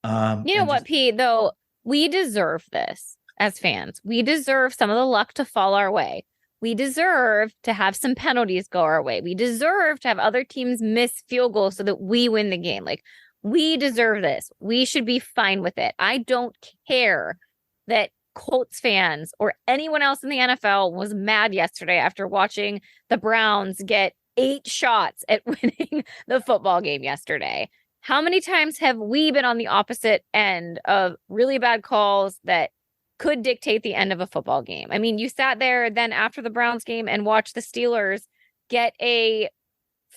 You know what, Pete, though? We deserve this as fans. We deserve some of the luck to fall our way. We deserve to have some penalties go our way. We deserve to have other teams miss field goals so that we win the game. Like, we deserve this. We should be fine with it. I don't care that Colts fans or anyone else in the NFL was mad yesterday after watching the Browns get 8 shots at winning the football game yesterday. How many times have we been on the opposite end of really bad calls that could dictate the end of a football game? I mean, you sat there then after the Browns game and watched the Steelers get a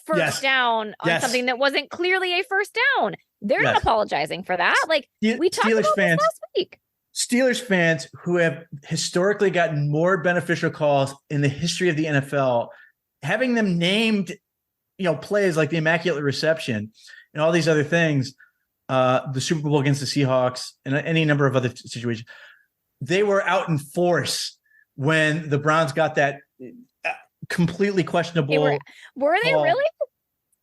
first down on something that wasn't clearly a first down. They're not apologizing for that. Like, we talked about this last week.
Steelers fans who have historically gotten more beneficial calls in the history of the NFL, having them named, plays like the Immaculate Reception and all these other things, the Super Bowl against the Seahawks and any number of other situations, they were out in force when the Browns got that completely questionable.
Were they really?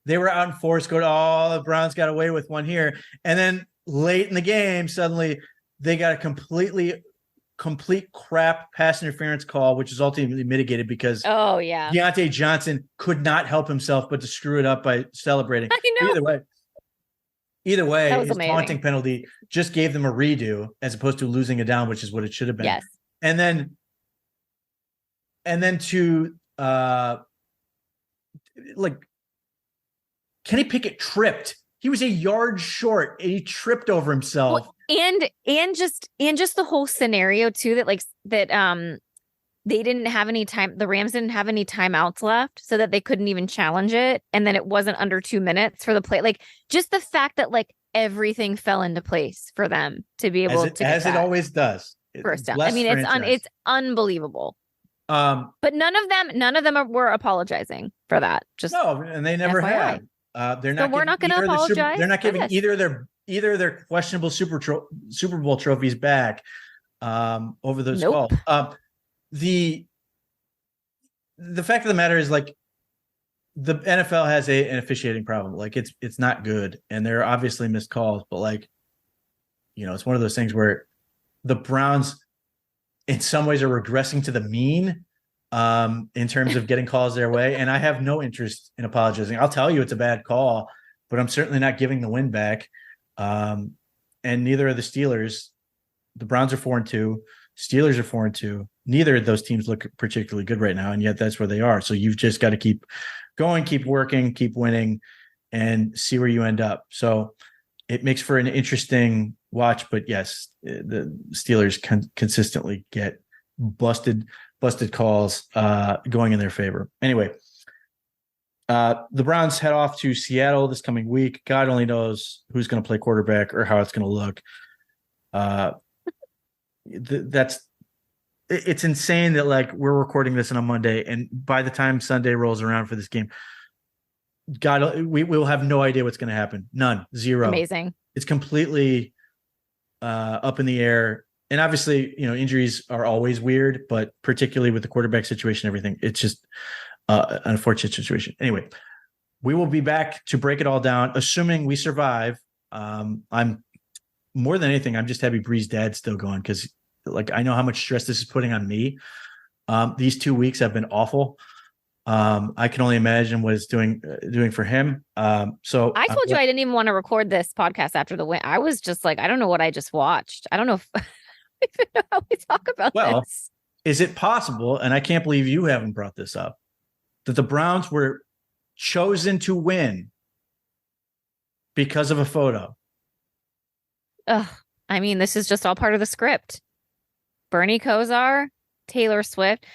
They were out in force. The Browns got away with one here. And then late in the game, suddenly they got a complete crap pass interference call, which is ultimately mitigated because Deontay Johnson could not help himself but to screw it up by celebrating.
I know.
Either way, his taunting penalty just gave them a redo as opposed to losing a down, which is what it should have been.
Yes.
And then to Kenny Pickett tripped. He was a yard short and he tripped over himself.
Well, and just the whole scenario too, that they didn't have any time. The Rams didn't have any timeouts left so that they couldn't even challenge it. And then it wasn't under 2 minutes for the play. Like, just the fact that everything fell into place for them to be able to
as it always does.
First down. I mean, it's unbelievable. But none of them were apologizing for that. Just
no, and they never have. They're not.
So we're not going to apologize.
They're not giving either their questionable Super Bowl trophies back over those calls. The fact of the matter is, like, the NFL has an officiating problem. Like, it's not good, and there are obviously missed calls. But it's one of those things where the Browns, in some ways, are regressing to the mean in terms of getting calls their way. And I have no interest in apologizing. I'll tell you it's a bad call, but I'm certainly not giving the win back. And neither are the Steelers. The Browns are 4-2. Steelers are 4-2. Neither of those teams look particularly good right now, and yet that's where they are. So you've just got to keep going, keep working, keep winning, and see where you end up. So it makes for an interesting watch. But yes, the Steelers consistently get busted calls going in their favor. Anyway, the Browns head off to Seattle this coming week. God only knows who's going to play quarterback or how it's going to look. It's insane that we're recording this on a Monday, and by the time Sunday rolls around for this game, God, we will have no idea what's going to happen. None, zero.
Amazing. It's
completely up in the air. And obviously, injuries are always weird, but particularly with the quarterback situation, everything, it's just an unfortunate situation. Anyway, We will be back to break it all down, assuming we survive. I'm more than anything, I'm just happy Bree's dad's still going because, like, I know how much stress this is putting on me. These 2 weeks have been awful. I can only imagine what it's doing for him. So
I told you I didn't even want to record this podcast after the win. I was just like, I don't know what I just watched. I don't know if I even know how we talk about this.
Is it possible, and I can't believe you haven't brought this up, that the Browns were chosen to win because of a photo?
Ugh. I mean, this is just all part of the script. Bernie Kosar, Taylor Swift.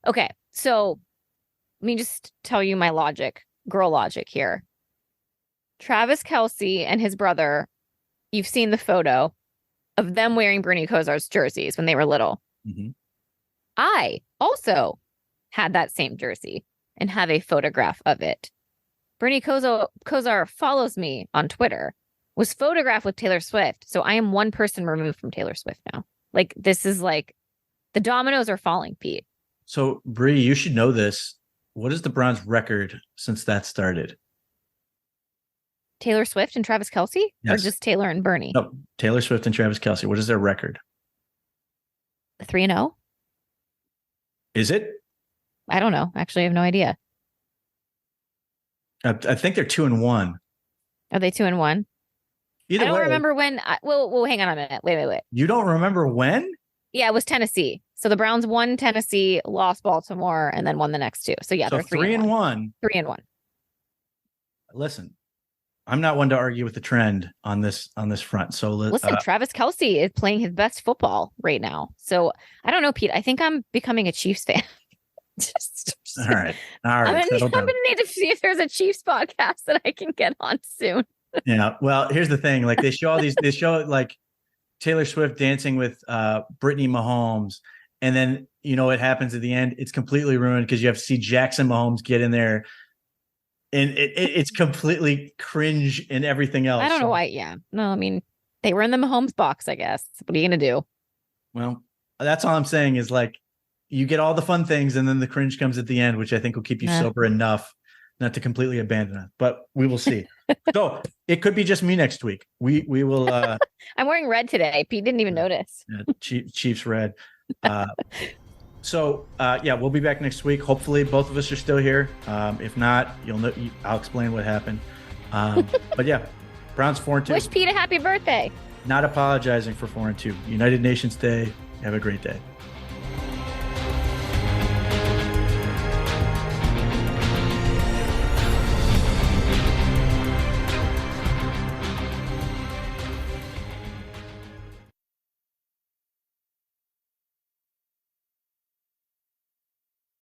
Okay, so let me just tell you my girl logic here. Travis Kelce and his brother, you've seen the photo of them wearing Bernie Kosar's jerseys when they were little.
Mm-hmm.
I also had that same jersey and have a photograph of it. Bernie Kosar follows me on Twitter, was photographed with Taylor Swift. So I am one person removed from Taylor Swift now. Like, this is like, the dominoes are falling, Pete.
So, Bree, you should know this. What is the Browns' record since that started?
Taylor Swift and Travis Kelce?
Yes.
Or just Taylor and Bernie?
No, Taylor Swift and Travis Kelce. What is their record?
3-0?
Is it?
I don't know. Actually, I have no idea.
I think they're 2-1.
Are they 2-1?
Either
I don't
way,
remember when. Well, hang on a minute. Wait.
You don't remember when?
Yeah, it was Tennessee. So the Browns won Tennessee, lost Baltimore, and then won the next two. So yeah, they're
3-1.
3-1.
Listen, I'm not one to argue with the trend on this front. So
listen, Travis Kelce is playing his best football right now. So I don't know, Pete. I think I'm becoming a Chiefs fan.
All right.
I'm gonna need to see if there's a Chiefs podcast that I can get on soon.
Yeah. Well, here's the thing. Like, they show like Taylor Swift dancing with Brittany Mahomes, and then it happens at the end. It's completely ruined because you have to see Jackson Mahomes get in there, and it's completely cringe and everything else.
I don't know why. Yeah. No, I mean, they were in the Mahomes box, I guess. What are you gonna do?
Well, that's all I'm saying is, like, you get all the fun things, and then the cringe comes at the end, which I think will keep you sober enough not to completely abandon it. But we will see. So it could be just me next week. We will.
I'm wearing red today. Pete didn't even notice.
Chiefs red. So we'll be back next week. Hopefully, both of us are still here. If not, I'll explain what happened. But yeah, Browns 4-2.
Wish Pete a happy birthday.
Not apologizing for 4-2. United Nations Day. Have a great day.